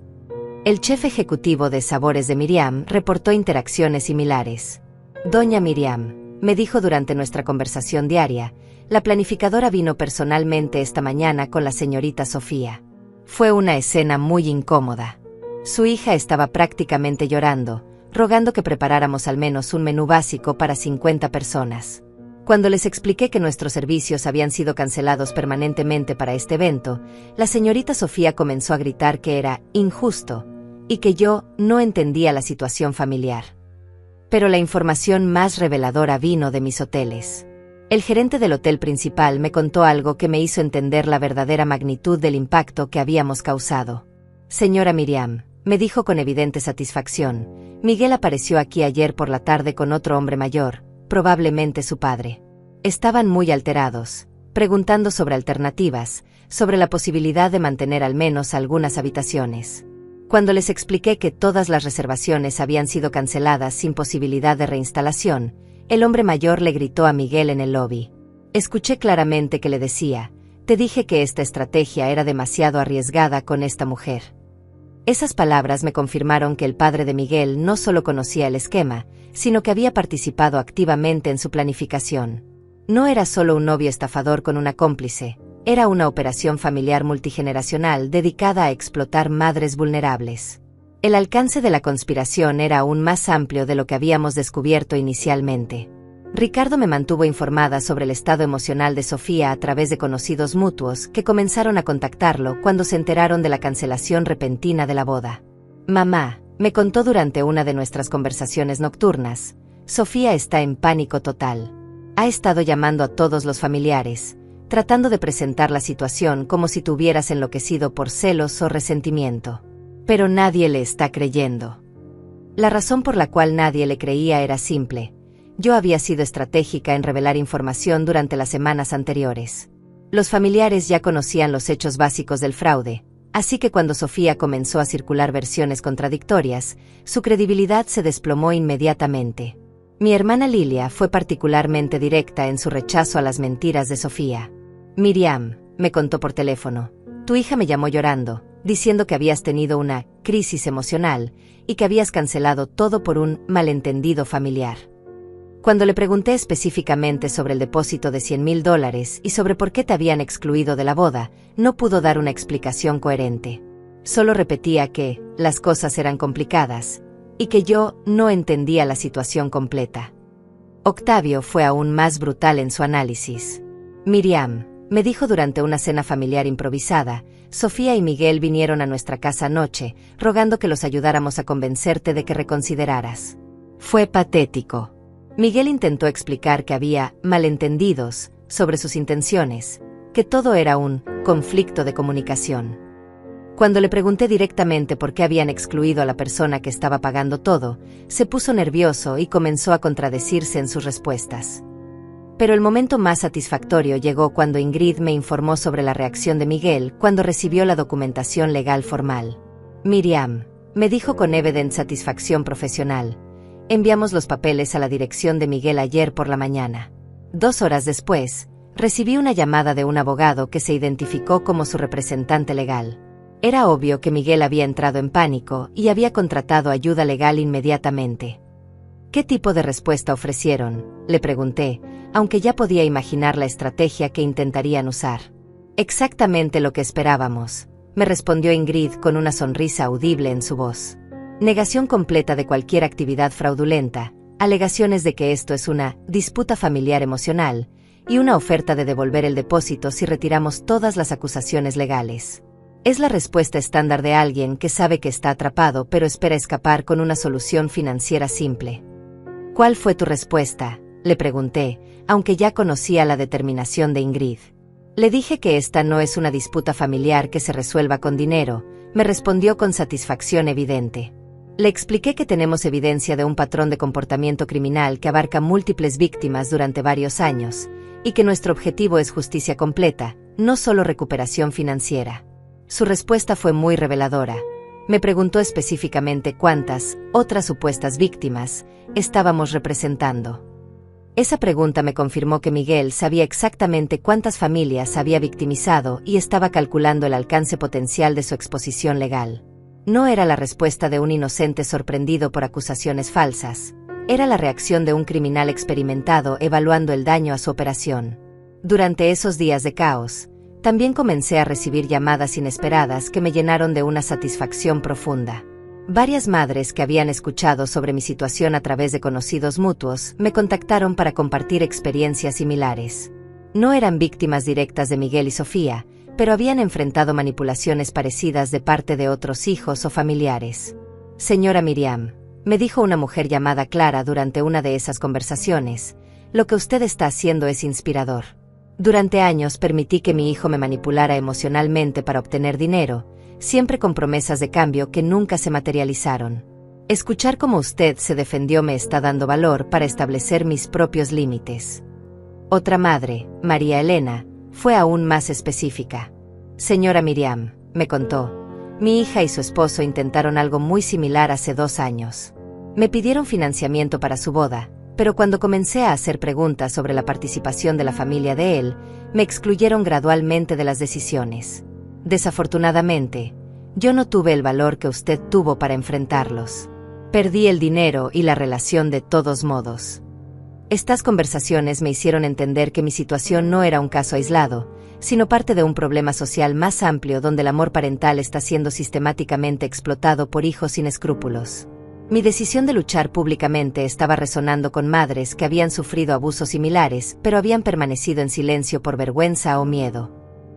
El chef ejecutivo de Sabores de Miriam reportó interacciones similares. «Doña Miriam», me dijo durante nuestra conversación diaria, la planificadora vino personalmente esta mañana con la señorita Sofía. Fue una escena muy incómoda. Su hija estaba prácticamente llorando, rogando que preparáramos al menos un menú básico para 50 personas. Cuando les expliqué que nuestros servicios habían sido cancelados permanentemente para este evento, la señorita Sofía comenzó a gritar que era injusto y que yo no entendía la situación familiar. Pero la información más reveladora vino de mis hoteles. El gerente del hotel principal me contó algo que me hizo entender la verdadera magnitud del impacto que habíamos causado. Señora Miriam, me dijo con evidente satisfacción, Miguel apareció aquí ayer por la tarde con otro hombre mayor, probablemente su padre. Estaban muy alterados, preguntando sobre alternativas, sobre la posibilidad de mantener al menos algunas habitaciones. Cuando les expliqué que todas las reservaciones habían sido canceladas sin posibilidad de reinstalación, el hombre mayor le gritó a Miguel en el lobby. Escuché claramente que le decía, te dije que esta estrategia era demasiado arriesgada con esta mujer. Esas palabras me confirmaron que el padre de Miguel no solo conocía el esquema, sino que había participado activamente en su planificación. No era solo un novio estafador con una cómplice, era una operación familiar multigeneracional dedicada a explotar madres vulnerables. El alcance de la conspiración era aún más amplio de lo que habíamos descubierto inicialmente. Ricardo me mantuvo informada sobre el estado emocional de Sofía a través de conocidos mutuos que comenzaron a contactarlo cuando se enteraron de la cancelación repentina de la boda. Mamá, me contó durante una de nuestras conversaciones nocturnas, Sofía está en pánico total. Ha estado llamando a todos los familiares, tratando de presentar la situación como si tuvieras enloquecido por celos o resentimiento. Pero nadie le está creyendo. La razón por la cual nadie le creía era simple. Yo había sido estratégica en revelar información durante las semanas anteriores. Los familiares ya conocían los hechos básicos del fraude, así que cuando Sofía comenzó a circular versiones contradictorias, su credibilidad se desplomó inmediatamente. Mi hermana Lilia fue particularmente directa en su rechazo a las mentiras de Sofía. Miriam, me contó por teléfono, tu hija me llamó llorando, diciendo que habías tenido una crisis emocional y que habías cancelado todo por un malentendido familiar. Cuando le pregunté específicamente sobre el depósito de $100,000 y sobre por qué te habían excluido de la boda, no pudo dar una explicación coherente. Solo repetía que las cosas eran complicadas y que yo no entendía la situación completa. Octavio fue aún más brutal en su análisis. Miriam, me dijo durante una cena familiar improvisada, Sofía y Miguel vinieron a nuestra casa anoche, rogando que los ayudáramos a convencerte de que reconsideraras. Fue patético. Miguel intentó explicar que había malentendidos sobre sus intenciones, que todo era un conflicto de comunicación. Cuando le pregunté directamente por qué habían excluido a la persona que estaba pagando todo, se puso nervioso y comenzó a contradecirse en sus respuestas. Pero el momento más satisfactorio llegó cuando Ingrid me informó sobre la reacción de Miguel cuando recibió la documentación legal formal. Miriam, me dijo con evidente satisfacción profesional, enviamos los papeles a la dirección de Miguel ayer por la mañana. 2 horas después, recibí una llamada de un abogado que se identificó como su representante legal. Era obvio que Miguel había entrado en pánico y había contratado ayuda legal inmediatamente. ¿Qué tipo de respuesta ofrecieron?, le pregunté, aunque ya podía imaginar la estrategia que intentarían usar. Exactamente lo que esperábamos, me respondió Ingrid con una sonrisa audible en su voz. Negación completa de cualquier actividad fraudulenta, alegaciones de que esto es una disputa familiar emocional, y una oferta de devolver el depósito si retiramos todas las acusaciones legales. Es la respuesta estándar de alguien que sabe que está atrapado pero espera escapar con una solución financiera simple. ¿Cuál fue tu respuesta?, le pregunté, aunque ya conocía la determinación de Ingrid. Le dije que esta no es una disputa familiar que se resuelva con dinero, me respondió con satisfacción evidente. Le expliqué que tenemos evidencia de un patrón de comportamiento criminal que abarca múltiples víctimas durante varios años, y que nuestro objetivo es justicia completa, no solo recuperación financiera. Su respuesta fue muy reveladora. Me preguntó específicamente cuántas otras supuestas víctimas estábamos representando. Esa pregunta me confirmó que Miguel sabía exactamente cuántas familias había victimizado y estaba calculando el alcance potencial de su exposición legal. No era la respuesta de un inocente sorprendido por acusaciones falsas. Era la reacción de un criminal experimentado evaluando el daño a su operación. Durante esos días de caos, también comencé a recibir llamadas inesperadas que me llenaron de una satisfacción profunda. Varias madres que habían escuchado sobre mi situación a través de conocidos mutuos me contactaron para compartir experiencias similares. No eran víctimas directas de Miguel y Sofía, pero habían enfrentado manipulaciones parecidas de parte de otros hijos o familiares. Señora Miriam, me dijo una mujer llamada Clara durante una de esas conversaciones, lo que usted está haciendo es inspirador. Durante años permití que mi hijo me manipulara emocionalmente para obtener dinero, siempre con promesas de cambio que nunca se materializaron. Escuchar cómo usted se defendió me está dando valor para establecer mis propios límites. Otra madre, María Elena, fue aún más específica. Señora Miriam, me contó, mi hija y su esposo intentaron algo muy similar hace 2 años. Me pidieron financiamiento para su boda, pero cuando comencé a hacer preguntas sobre la participación de la familia de él, me excluyeron gradualmente de las decisiones. Desafortunadamente, yo no tuve el valor que usted tuvo para enfrentarlos. Perdí el dinero y la relación de todos modos. Estas conversaciones me hicieron entender que mi situación no era un caso aislado, sino parte de un problema social más amplio donde el amor parental está siendo sistemáticamente explotado por hijos sin escrúpulos. Mi decisión de luchar públicamente estaba resonando con madres que habían sufrido abusos similares, pero habían permanecido en silencio por vergüenza o miedo.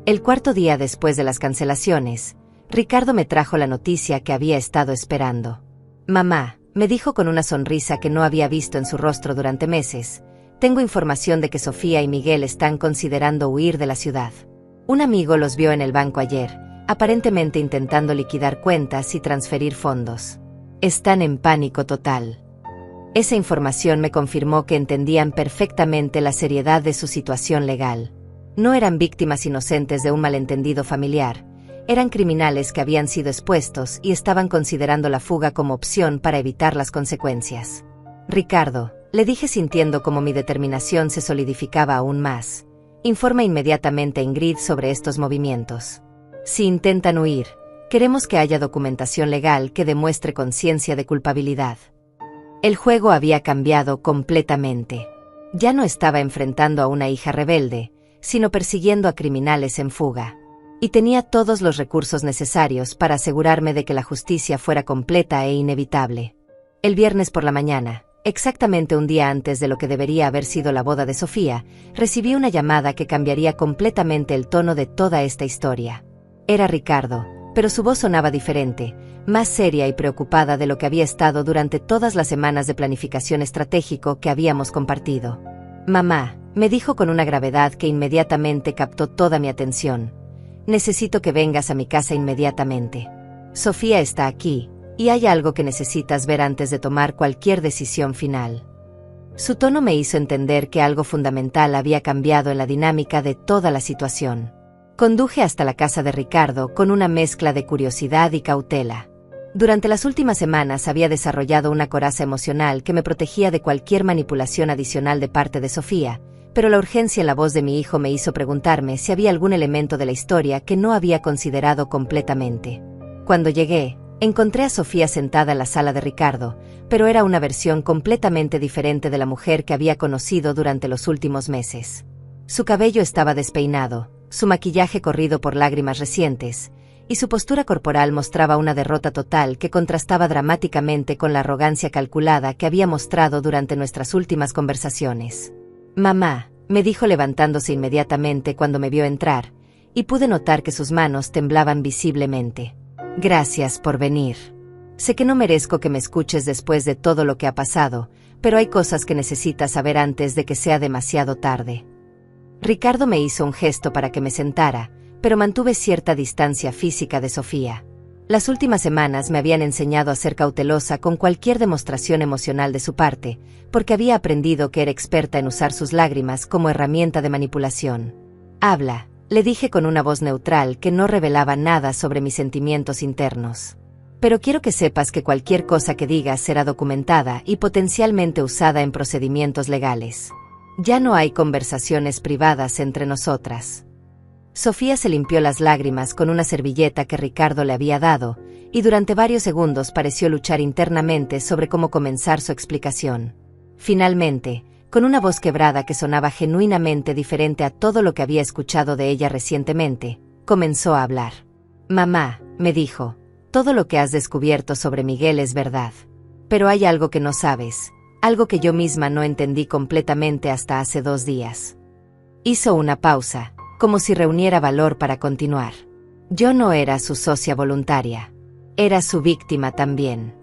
El 4.º día después de las cancelaciones, Ricardo me trajo la noticia que había estado esperando. Mamá, me dijo con una sonrisa que no había visto en su rostro durante meses, tengo información de que Sofía y Miguel están considerando huir de la ciudad. Un amigo los vio en el banco ayer, aparentemente intentando liquidar cuentas y transferir fondos. Están en pánico total. Esa información me confirmó que entendían perfectamente la seriedad de su situación legal. No eran víctimas inocentes de un malentendido familiar, eran criminales que habían sido expuestos y estaban considerando la fuga como opción para evitar las consecuencias. Ricardo, le dije sintiendo como mi determinación se solidificaba aún más. Informa inmediatamente a Ingrid sobre estos movimientos. Si intentan huir, queremos que haya documentación legal que demuestre conciencia de culpabilidad. El juego había cambiado completamente. Ya no estaba enfrentando a una hija rebelde, sino persiguiendo a criminales en fuga. Y tenía todos los recursos necesarios para asegurarme de que la justicia fuera completa e inevitable. El viernes por la mañana, exactamente un día antes de lo que debería haber sido la boda de Sofía, recibí una llamada que cambiaría completamente el tono de toda esta historia. Era Ricardo, pero su voz sonaba diferente, más seria y preocupada de lo que había estado durante todas las semanas de planificación estratégico que habíamos compartido. Mamá, me dijo con una gravedad que inmediatamente captó toda mi atención. Necesito que vengas a mi casa inmediatamente. Sofía está aquí, y hay algo que necesitas ver antes de tomar cualquier decisión final. Su tono me hizo entender que algo fundamental había cambiado en la dinámica de toda la situación. Conduje hasta la casa de Ricardo con una mezcla de curiosidad y cautela. Durante las últimas semanas había desarrollado una coraza emocional que me protegía de cualquier manipulación adicional de parte de Sofía, pero la urgencia en la voz de mi hijo me hizo preguntarme si había algún elemento de la historia que no había considerado completamente. Cuando llegué, encontré a Sofía sentada en la sala de Ricardo, pero era una versión completamente diferente de la mujer que había conocido durante los últimos meses. Su cabello estaba despeinado, su maquillaje corrido por lágrimas recientes, y su postura corporal mostraba una derrota total que contrastaba dramáticamente con la arrogancia calculada que había mostrado durante nuestras últimas conversaciones. Mamá, me dijo levantándose inmediatamente cuando me vio entrar, y pude notar que sus manos temblaban visiblemente. Gracias por venir. Sé que no merezco que me escuches después de todo lo que ha pasado, pero hay cosas que necesitas saber antes de que sea demasiado tarde. Ricardo me hizo un gesto para que me sentara, pero mantuve cierta distancia física de Sofía. Las últimas semanas me habían enseñado a ser cautelosa con cualquier demostración emocional de su parte, porque había aprendido que era experta en usar sus lágrimas como herramienta de manipulación. Habla, le dije con una voz neutral que no revelaba nada sobre mis sentimientos internos. Pero quiero que sepas que cualquier cosa que digas será documentada y potencialmente usada en procedimientos legales. Ya no hay conversaciones privadas entre nosotras. Sofía se limpió las lágrimas con una servilleta que Ricardo le había dado, y durante varios segundos pareció luchar internamente sobre cómo comenzar su explicación. Finalmente, con una voz quebrada que sonaba genuinamente diferente a todo lo que había escuchado de ella recientemente, comenzó a hablar. «Mamá», me dijo, «todo lo que has descubierto sobre Miguel es verdad. Pero hay algo que no sabes, algo que yo misma no entendí completamente hasta hace 2 días». Hizo una pausa, como si reuniera valor para continuar. Yo no era su socia voluntaria. Era su víctima también.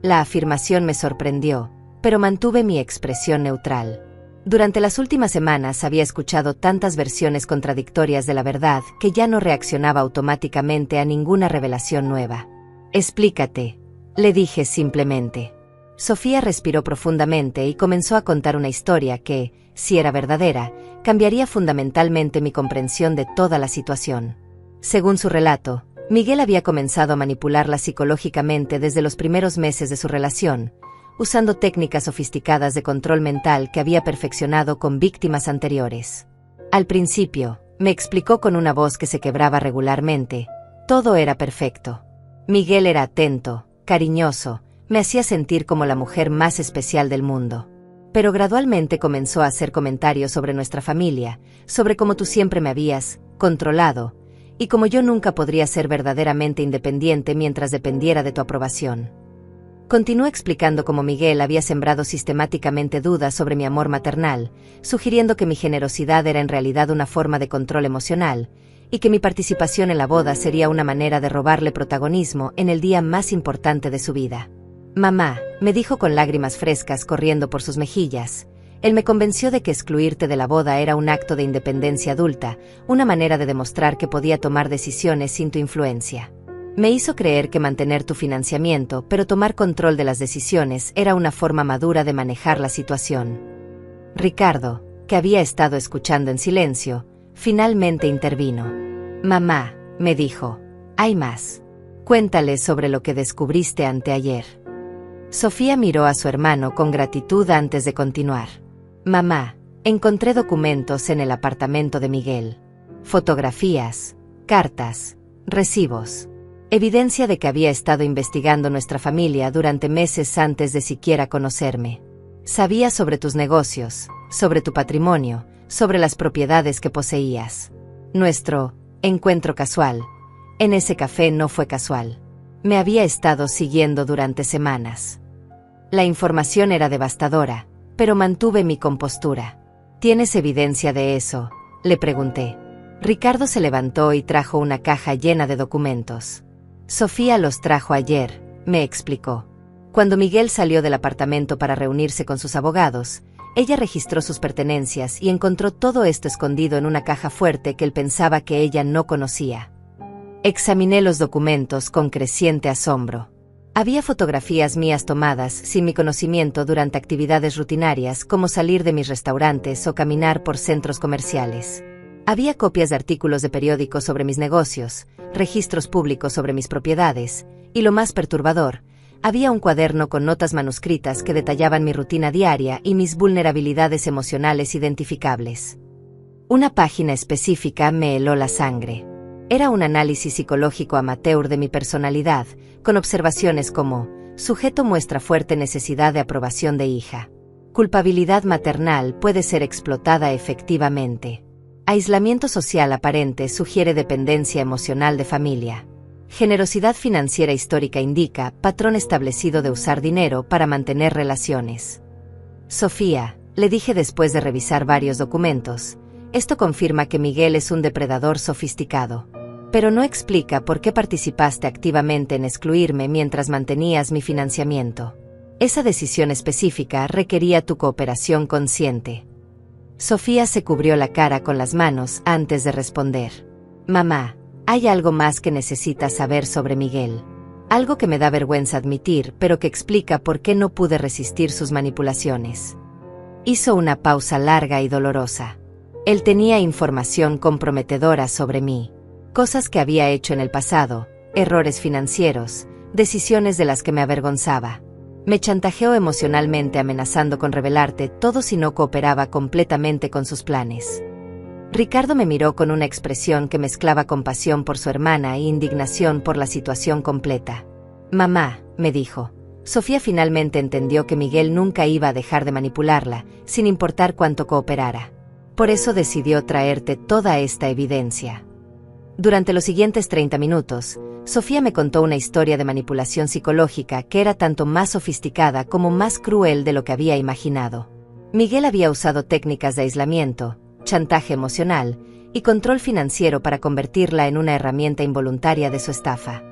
La afirmación me sorprendió, pero mantuve mi expresión neutral. Durante las últimas semanas había escuchado tantas versiones contradictorias de la verdad que ya no reaccionaba automáticamente a ninguna revelación nueva. «Explícate», le dije simplemente. Sofía respiró profundamente y comenzó a contar una historia que, si era verdadera, cambiaría fundamentalmente mi comprensión de toda la situación. Según su relato, Miguel había comenzado a manipularla psicológicamente desde los primeros meses de su relación, usando técnicas sofisticadas de control mental que había perfeccionado con víctimas anteriores. Al principio, me explicó con una voz que se quebraba regularmente, todo era perfecto. Miguel era atento, cariñoso, me hacía sentir como la mujer más especial del mundo. Pero gradualmente comenzó a hacer comentarios sobre nuestra familia, sobre cómo tú siempre me habías controlado, y cómo yo nunca podría ser verdaderamente independiente mientras dependiera de tu aprobación. Continuó explicando cómo Miguel había sembrado sistemáticamente dudas sobre mi amor maternal, sugiriendo que mi generosidad era en realidad una forma de control emocional, y que mi participación en la boda sería una manera de robarle protagonismo en el día más importante de su vida. «Mamá», me dijo con lágrimas frescas corriendo por sus mejillas, él me convenció de que excluirte de la boda era un acto de independencia adulta, una manera de demostrar que podía tomar decisiones sin tu influencia. Me hizo creer que mantener tu financiamiento, pero tomar control de las decisiones, era una forma madura de manejar la situación. Ricardo, que había estado escuchando en silencio, finalmente intervino. «Mamá», me dijo, «hay más. Cuéntale sobre lo que descubriste anteayer». Sofía miró a su hermano con gratitud antes de continuar. «Mamá, encontré documentos en el apartamento de Miguel. Fotografías, cartas, recibos. Evidencia de que había estado investigando nuestra familia durante meses antes de siquiera conocerme. Sabía sobre tus negocios, sobre tu patrimonio, sobre las propiedades que poseías. Nuestro encuentro casual en ese café no fue casual. Me había estado siguiendo durante semanas». La información era devastadora, pero mantuve mi compostura. «¿Tienes evidencia de eso?», le pregunté. Ricardo se levantó y trajo una caja llena de documentos. «Sofía los trajo ayer», me explicó. Cuando Miguel salió del apartamento para reunirse con sus abogados, ella registró sus pertenencias y encontró todo esto escondido en una caja fuerte que él pensaba que ella no conocía. Examiné los documentos con creciente asombro. Había fotografías mías tomadas sin mi conocimiento durante actividades rutinarias como salir de mis restaurantes o caminar por centros comerciales. Había copias de artículos de periódicos sobre mis negocios, registros públicos sobre mis propiedades, y lo más perturbador, había un cuaderno con notas manuscritas que detallaban mi rutina diaria y mis vulnerabilidades emocionales identificables. Una página específica me heló la sangre. Era un análisis psicológico amateur de mi personalidad, con observaciones como: sujeto muestra fuerte necesidad de aprobación de hija. Culpabilidad maternal puede ser explotada efectivamente. Aislamiento social aparente sugiere dependencia emocional de familia. Generosidad financiera histórica indica patrón establecido de usar dinero para mantener relaciones. «Sofía», le dije después de revisar varios documentos, «esto confirma que Miguel es un depredador sofisticado. Pero no explica por qué participaste activamente en excluirme mientras mantenías mi financiamiento. Esa decisión específica requería tu cooperación consciente». Sofía se cubrió la cara con las manos antes de responder. «Mamá, hay algo más que necesitas saber sobre Miguel. Algo que me da vergüenza admitir, pero que explica por qué no pude resistir sus manipulaciones». Hizo una pausa larga y dolorosa. Él tenía información comprometedora sobre mí. Cosas que había hecho en el pasado, errores financieros, decisiones de las que me avergonzaba. Me chantajeó emocionalmente amenazando con revelarte todo si no cooperaba completamente con sus planes. Ricardo me miró con una expresión que mezclaba compasión por su hermana e indignación por la situación completa. «Mamá», me dijo, Sofía finalmente entendió que Miguel nunca iba a dejar de manipularla, sin importar cuánto cooperara. Por eso decidió traerte toda esta evidencia. Durante los siguientes 30 minutos, Sofía me contó una historia de manipulación psicológica que era tanto más sofisticada como más cruel de lo que había imaginado. Miguel había usado técnicas de aislamiento, chantaje emocional y control financiero para convertirla en una herramienta involuntaria de su estafa.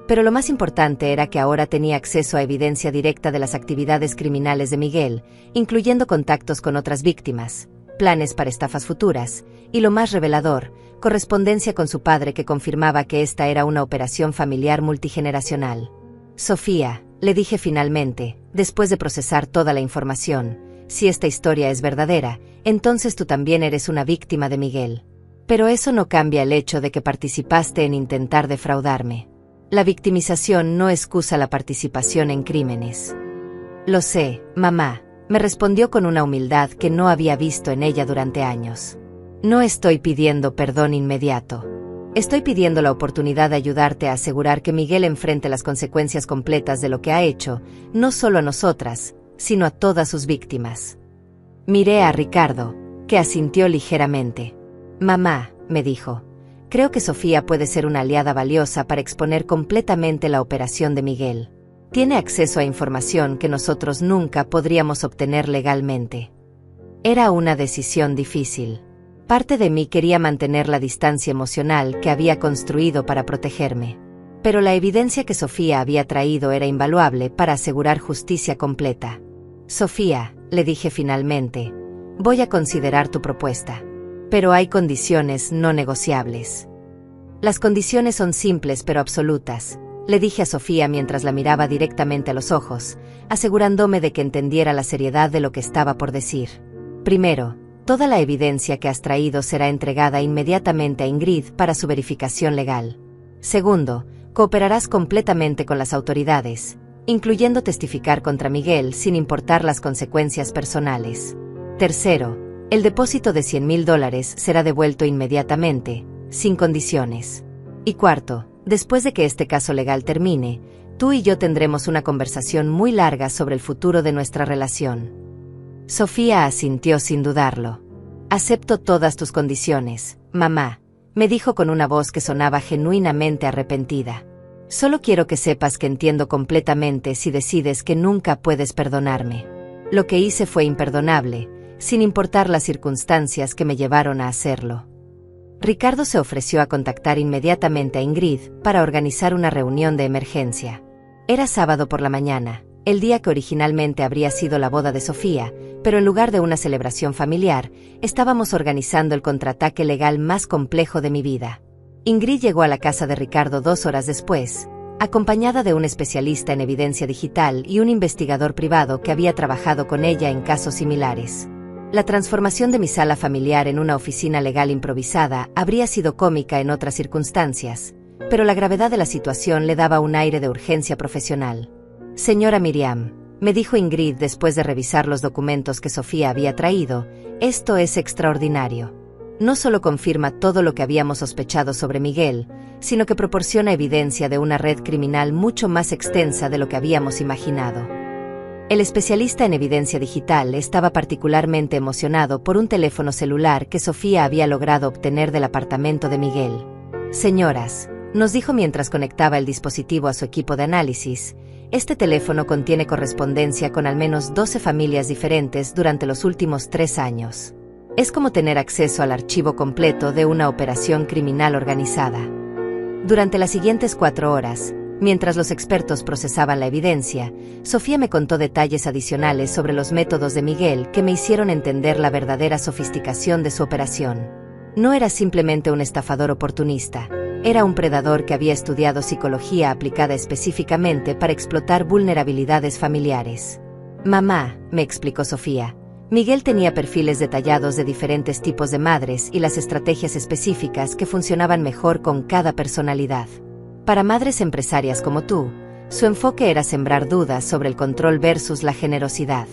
Pero lo más importante era que ahora tenía acceso a evidencia directa de las actividades criminales de Miguel, incluyendo contactos con otras víctimas, planes para estafas futuras, y lo más revelador, correspondencia con su padre que confirmaba que esta era una operación familiar multigeneracional. Sofía, le dije finalmente, después de procesar toda la información, si esta historia es verdadera, entonces tú también eres una víctima de Miguel. Pero eso no cambia el hecho de que participaste en intentar defraudarme. La victimización no excusa la participación en crímenes. Lo sé, mamá, me respondió con una humildad que no había visto en ella durante años. No estoy pidiendo perdón inmediato. Estoy pidiendo la oportunidad de ayudarte a asegurar que Miguel enfrente las consecuencias completas de lo que ha hecho, no solo a nosotras, sino a todas sus víctimas. Miré a Ricardo, que asintió ligeramente. Mamá, me dijo, creo que Sofía puede ser una aliada valiosa para exponer completamente la operación de Miguel. Tiene acceso a información que nosotros nunca podríamos obtener legalmente. Era una decisión difícil. Parte de mí quería mantener la distancia emocional que había construido para protegerme. Pero la evidencia que Sofía había traído era invaluable para asegurar justicia completa. Sofía, le dije finalmente, voy a considerar tu propuesta. Pero hay condiciones no negociables. Las condiciones son simples pero absolutas, le dije a Sofía mientras la miraba directamente a los ojos, asegurándome de que entendiera la seriedad de lo que estaba por decir. Primero, toda la evidencia que has traído será entregada inmediatamente a Ingrid para su verificación legal. Segundo, cooperarás completamente con las autoridades, incluyendo testificar contra Miguel sin importar las consecuencias personales. Tercero, el depósito de $100,000 será devuelto inmediatamente, sin condiciones. Y cuarto, después de que este caso legal termine, tú y yo tendremos una conversación muy larga sobre el futuro de nuestra relación. Sofía asintió sin dudarlo. Acepto todas tus condiciones, mamá, me dijo con una voz que sonaba genuinamente arrepentida. Solo quiero que sepas que entiendo completamente si decides que nunca puedes perdonarme. Lo que hice fue imperdonable, sin importar las circunstancias que me llevaron a hacerlo. Ricardo se ofreció a contactar inmediatamente a Ingrid para organizar una reunión de emergencia. Era sábado por la mañana, el día que originalmente habría sido la boda de Sofía, pero en lugar de una celebración familiar, estábamos organizando el contraataque legal más complejo de mi vida. Ingrid llegó a la casa de Ricardo 2 horas después, acompañada de un especialista en evidencia digital y un investigador privado que había trabajado con ella en casos similares. La transformación de mi sala familiar en una oficina legal improvisada habría sido cómica en otras circunstancias, pero la gravedad de la situación le daba un aire de urgencia profesional. Señora Miriam, me dijo Ingrid después de revisar los documentos que Sofía había traído, esto es extraordinario. No solo confirma todo lo que habíamos sospechado sobre Miguel, sino que proporciona evidencia de una red criminal mucho más extensa de lo que habíamos imaginado. El especialista en evidencia digital estaba particularmente emocionado por un teléfono celular que Sofía había logrado obtener del apartamento de Miguel. Señoras, nos dijo mientras conectaba el dispositivo a su equipo de análisis, este teléfono contiene correspondencia con al menos 12 familias diferentes durante los últimos 3 años. Es como tener acceso al archivo completo de una operación criminal organizada. Durante las siguientes 4 horas, mientras los expertos procesaban la evidencia, Sofía me contó detalles adicionales sobre los métodos de Miguel que me hicieron entender la verdadera sofisticación de su operación. No era simplemente un estafador oportunista, era un predador que había estudiado psicología aplicada específicamente para explotar vulnerabilidades familiares. Mamá, me explicó Sofía, Miguel tenía perfiles detallados de diferentes tipos de madres y las estrategias específicas que funcionaban mejor con cada personalidad. Para madres empresarias como tú, su enfoque era sembrar dudas sobre el control versus la generosidad.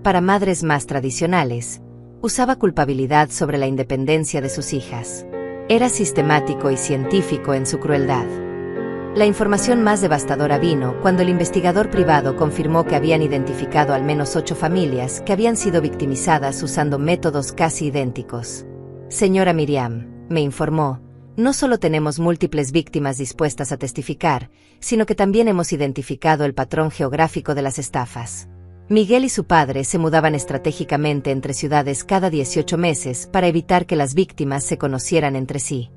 Para madres más tradicionales, usaba culpabilidad sobre la independencia de sus hijas. Era sistemático y científico en su crueldad. La información más devastadora vino cuando el investigador privado confirmó que habían identificado al menos 8 familias que habían sido victimizadas usando métodos casi idénticos. Señora Miriam, me informó, no solo tenemos múltiples víctimas dispuestas a testificar, sino que también hemos identificado el patrón geográfico de las estafas. Miguel y su padre se mudaban estratégicamente entre ciudades cada 18 meses para evitar que las víctimas se conocieran entre sí.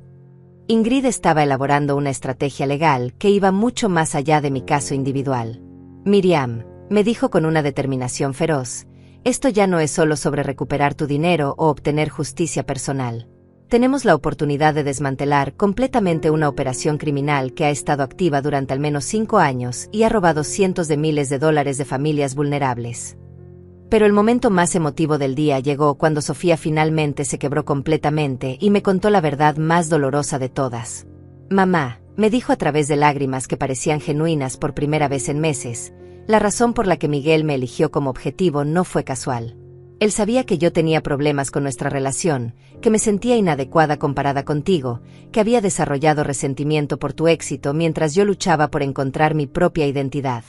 Ingrid estaba elaborando una estrategia legal que iba mucho más allá de mi caso individual. Miriam, me dijo con una determinación feroz, esto ya no es solo sobre recuperar tu dinero o obtener justicia personal. Tenemos la oportunidad de desmantelar completamente una operación criminal que ha estado activa durante al menos 5 años y ha robado cientos de miles de dólares de familias vulnerables. Pero el momento más emotivo del día llegó cuando Sofía finalmente se quebró completamente y me contó la verdad más dolorosa de todas. Mamá, me dijo a través de lágrimas que parecían genuinas por primera vez en meses, la razón por la que Miguel me eligió como objetivo no fue casual. Él sabía que yo tenía problemas con nuestra relación, que me sentía inadecuada comparada contigo, que había desarrollado resentimiento por tu éxito mientras yo luchaba por encontrar mi propia identidad.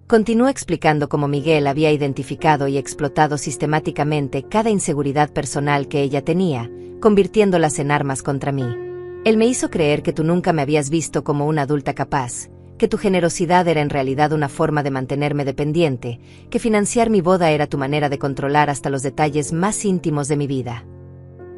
Continuó explicando cómo Miguel había identificado y explotado sistemáticamente cada inseguridad personal que ella tenía, convirtiéndolas en armas contra mí. Él me hizo creer que tú nunca me habías visto como una adulta capaz, que tu generosidad era en realidad una forma de mantenerme dependiente, que financiar mi boda era tu manera de controlar hasta los detalles más íntimos de mi vida.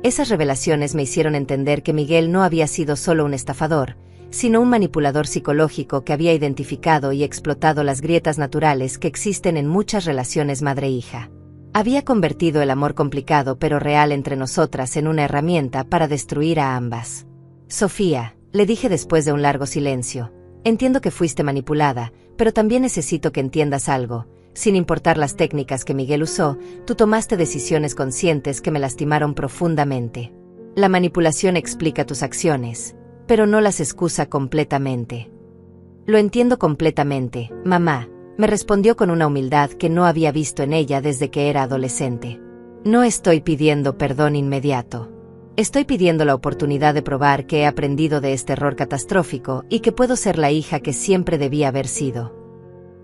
Esas revelaciones me hicieron entender que Miguel no había sido solo un estafador, sino un manipulador psicológico que había identificado y explotado las grietas naturales que existen en muchas relaciones madre-hija. Había convertido el amor complicado pero real entre nosotras en una herramienta para destruir a ambas. Sofía, le dije después de un largo silencio, entiendo que fuiste manipulada, pero también necesito que entiendas algo. Sin importar las técnicas que Miguel usó, tú tomaste decisiones conscientes que me lastimaron profundamente. La manipulación explica tus acciones, pero no las excusa completamente. Lo entiendo completamente, mamá, me respondió con una humildad que no había visto en ella desde que era adolescente. No estoy pidiendo perdón inmediato. Estoy pidiendo la oportunidad de probar que he aprendido de este error catastrófico y que puedo ser la hija que siempre debía haber sido.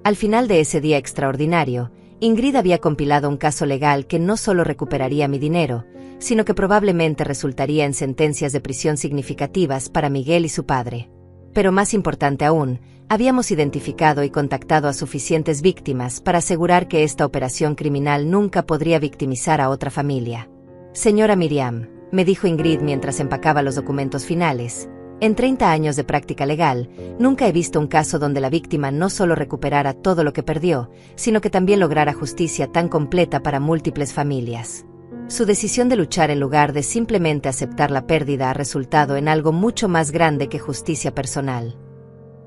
Al final de ese día extraordinario, Ingrid había compilado un caso legal que no solo recuperaría mi dinero, sino que probablemente resultaría en sentencias de prisión significativas para Miguel y su padre. Pero más importante aún, habíamos identificado y contactado a suficientes víctimas para asegurar que esta operación criminal nunca podría victimizar a otra familia. Señora Miriam, me dijo Ingrid mientras empacaba los documentos finales, en 30 años de práctica legal, nunca he visto un caso donde la víctima no solo recuperara todo lo que perdió, sino que también lograra justicia tan completa para múltiples familias. Su decisión de luchar en lugar de simplemente aceptar la pérdida ha resultado en algo mucho más grande que justicia personal.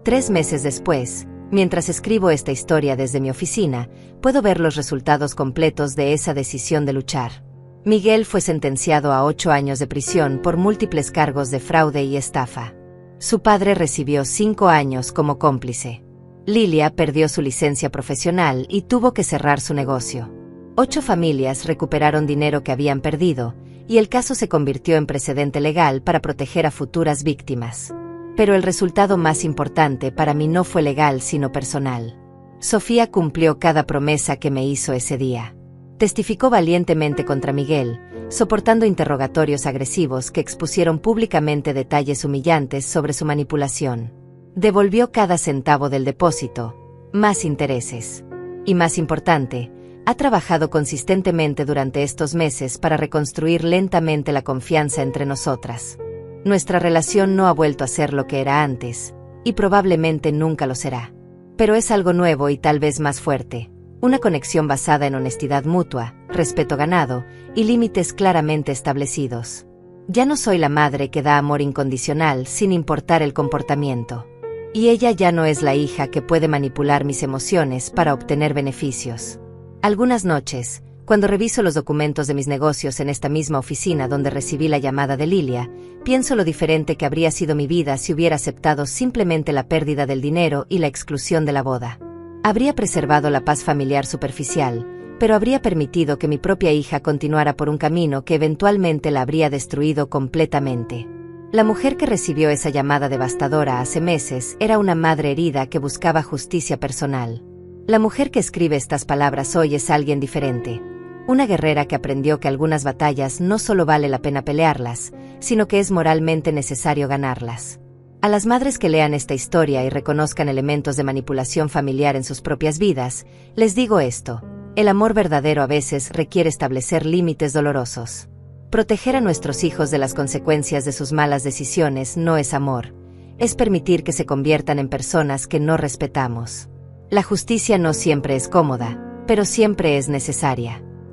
3 meses después, mientras escribo esta historia desde mi oficina, puedo ver los resultados completos de esa decisión de luchar. Miguel fue sentenciado a 8 años de prisión por múltiples cargos de fraude y estafa. Su padre recibió 5 años como cómplice. Lilia perdió su licencia profesional y tuvo que cerrar su negocio. 8 familias recuperaron dinero que habían perdido, y el caso se convirtió en precedente legal para proteger a futuras víctimas. Pero el resultado más importante para mí no fue legal sino personal. Sofía cumplió cada promesa que me hizo ese día. Testificó valientemente contra Miguel, soportando interrogatorios agresivos que expusieron públicamente detalles humillantes sobre su manipulación. Devolvió cada centavo del depósito, más intereses. Y más importante, ha trabajado consistentemente durante estos meses para reconstruir lentamente la confianza entre nosotras. Nuestra relación no ha vuelto a ser lo que era antes, y probablemente nunca lo será. Pero es algo nuevo y tal vez más fuerte. Una conexión basada en honestidad mutua, respeto ganado y límites claramente establecidos. Ya no soy la madre que da amor incondicional sin importar el comportamiento. Y ella ya no es la hija que puede manipular mis emociones para obtener beneficios. Algunas noches, cuando reviso los documentos de mis negocios en esta misma oficina donde recibí la llamada de Lilia, pienso lo diferente que habría sido mi vida si hubiera aceptado simplemente la pérdida del dinero y la exclusión de la boda. Habría preservado la paz familiar superficial, pero habría permitido que mi propia hija continuara por un camino que eventualmente la habría destruido completamente. La mujer que recibió esa llamada devastadora hace meses era una madre herida que buscaba justicia personal. La mujer que escribe estas palabras hoy es alguien diferente. Una guerrera que aprendió que algunas batallas no solo vale la pena pelearlas, sino que es moralmente necesario ganarlas. A las madres que lean esta historia y reconozcan elementos de manipulación familiar en sus propias vidas, les digo esto: el amor verdadero a veces requiere establecer límites dolorosos. Proteger a nuestros hijos de las consecuencias de sus malas decisiones no es amor, es permitir que se conviertan en personas que no respetamos. La justicia no siempre es cómoda, pero siempre es necesaria.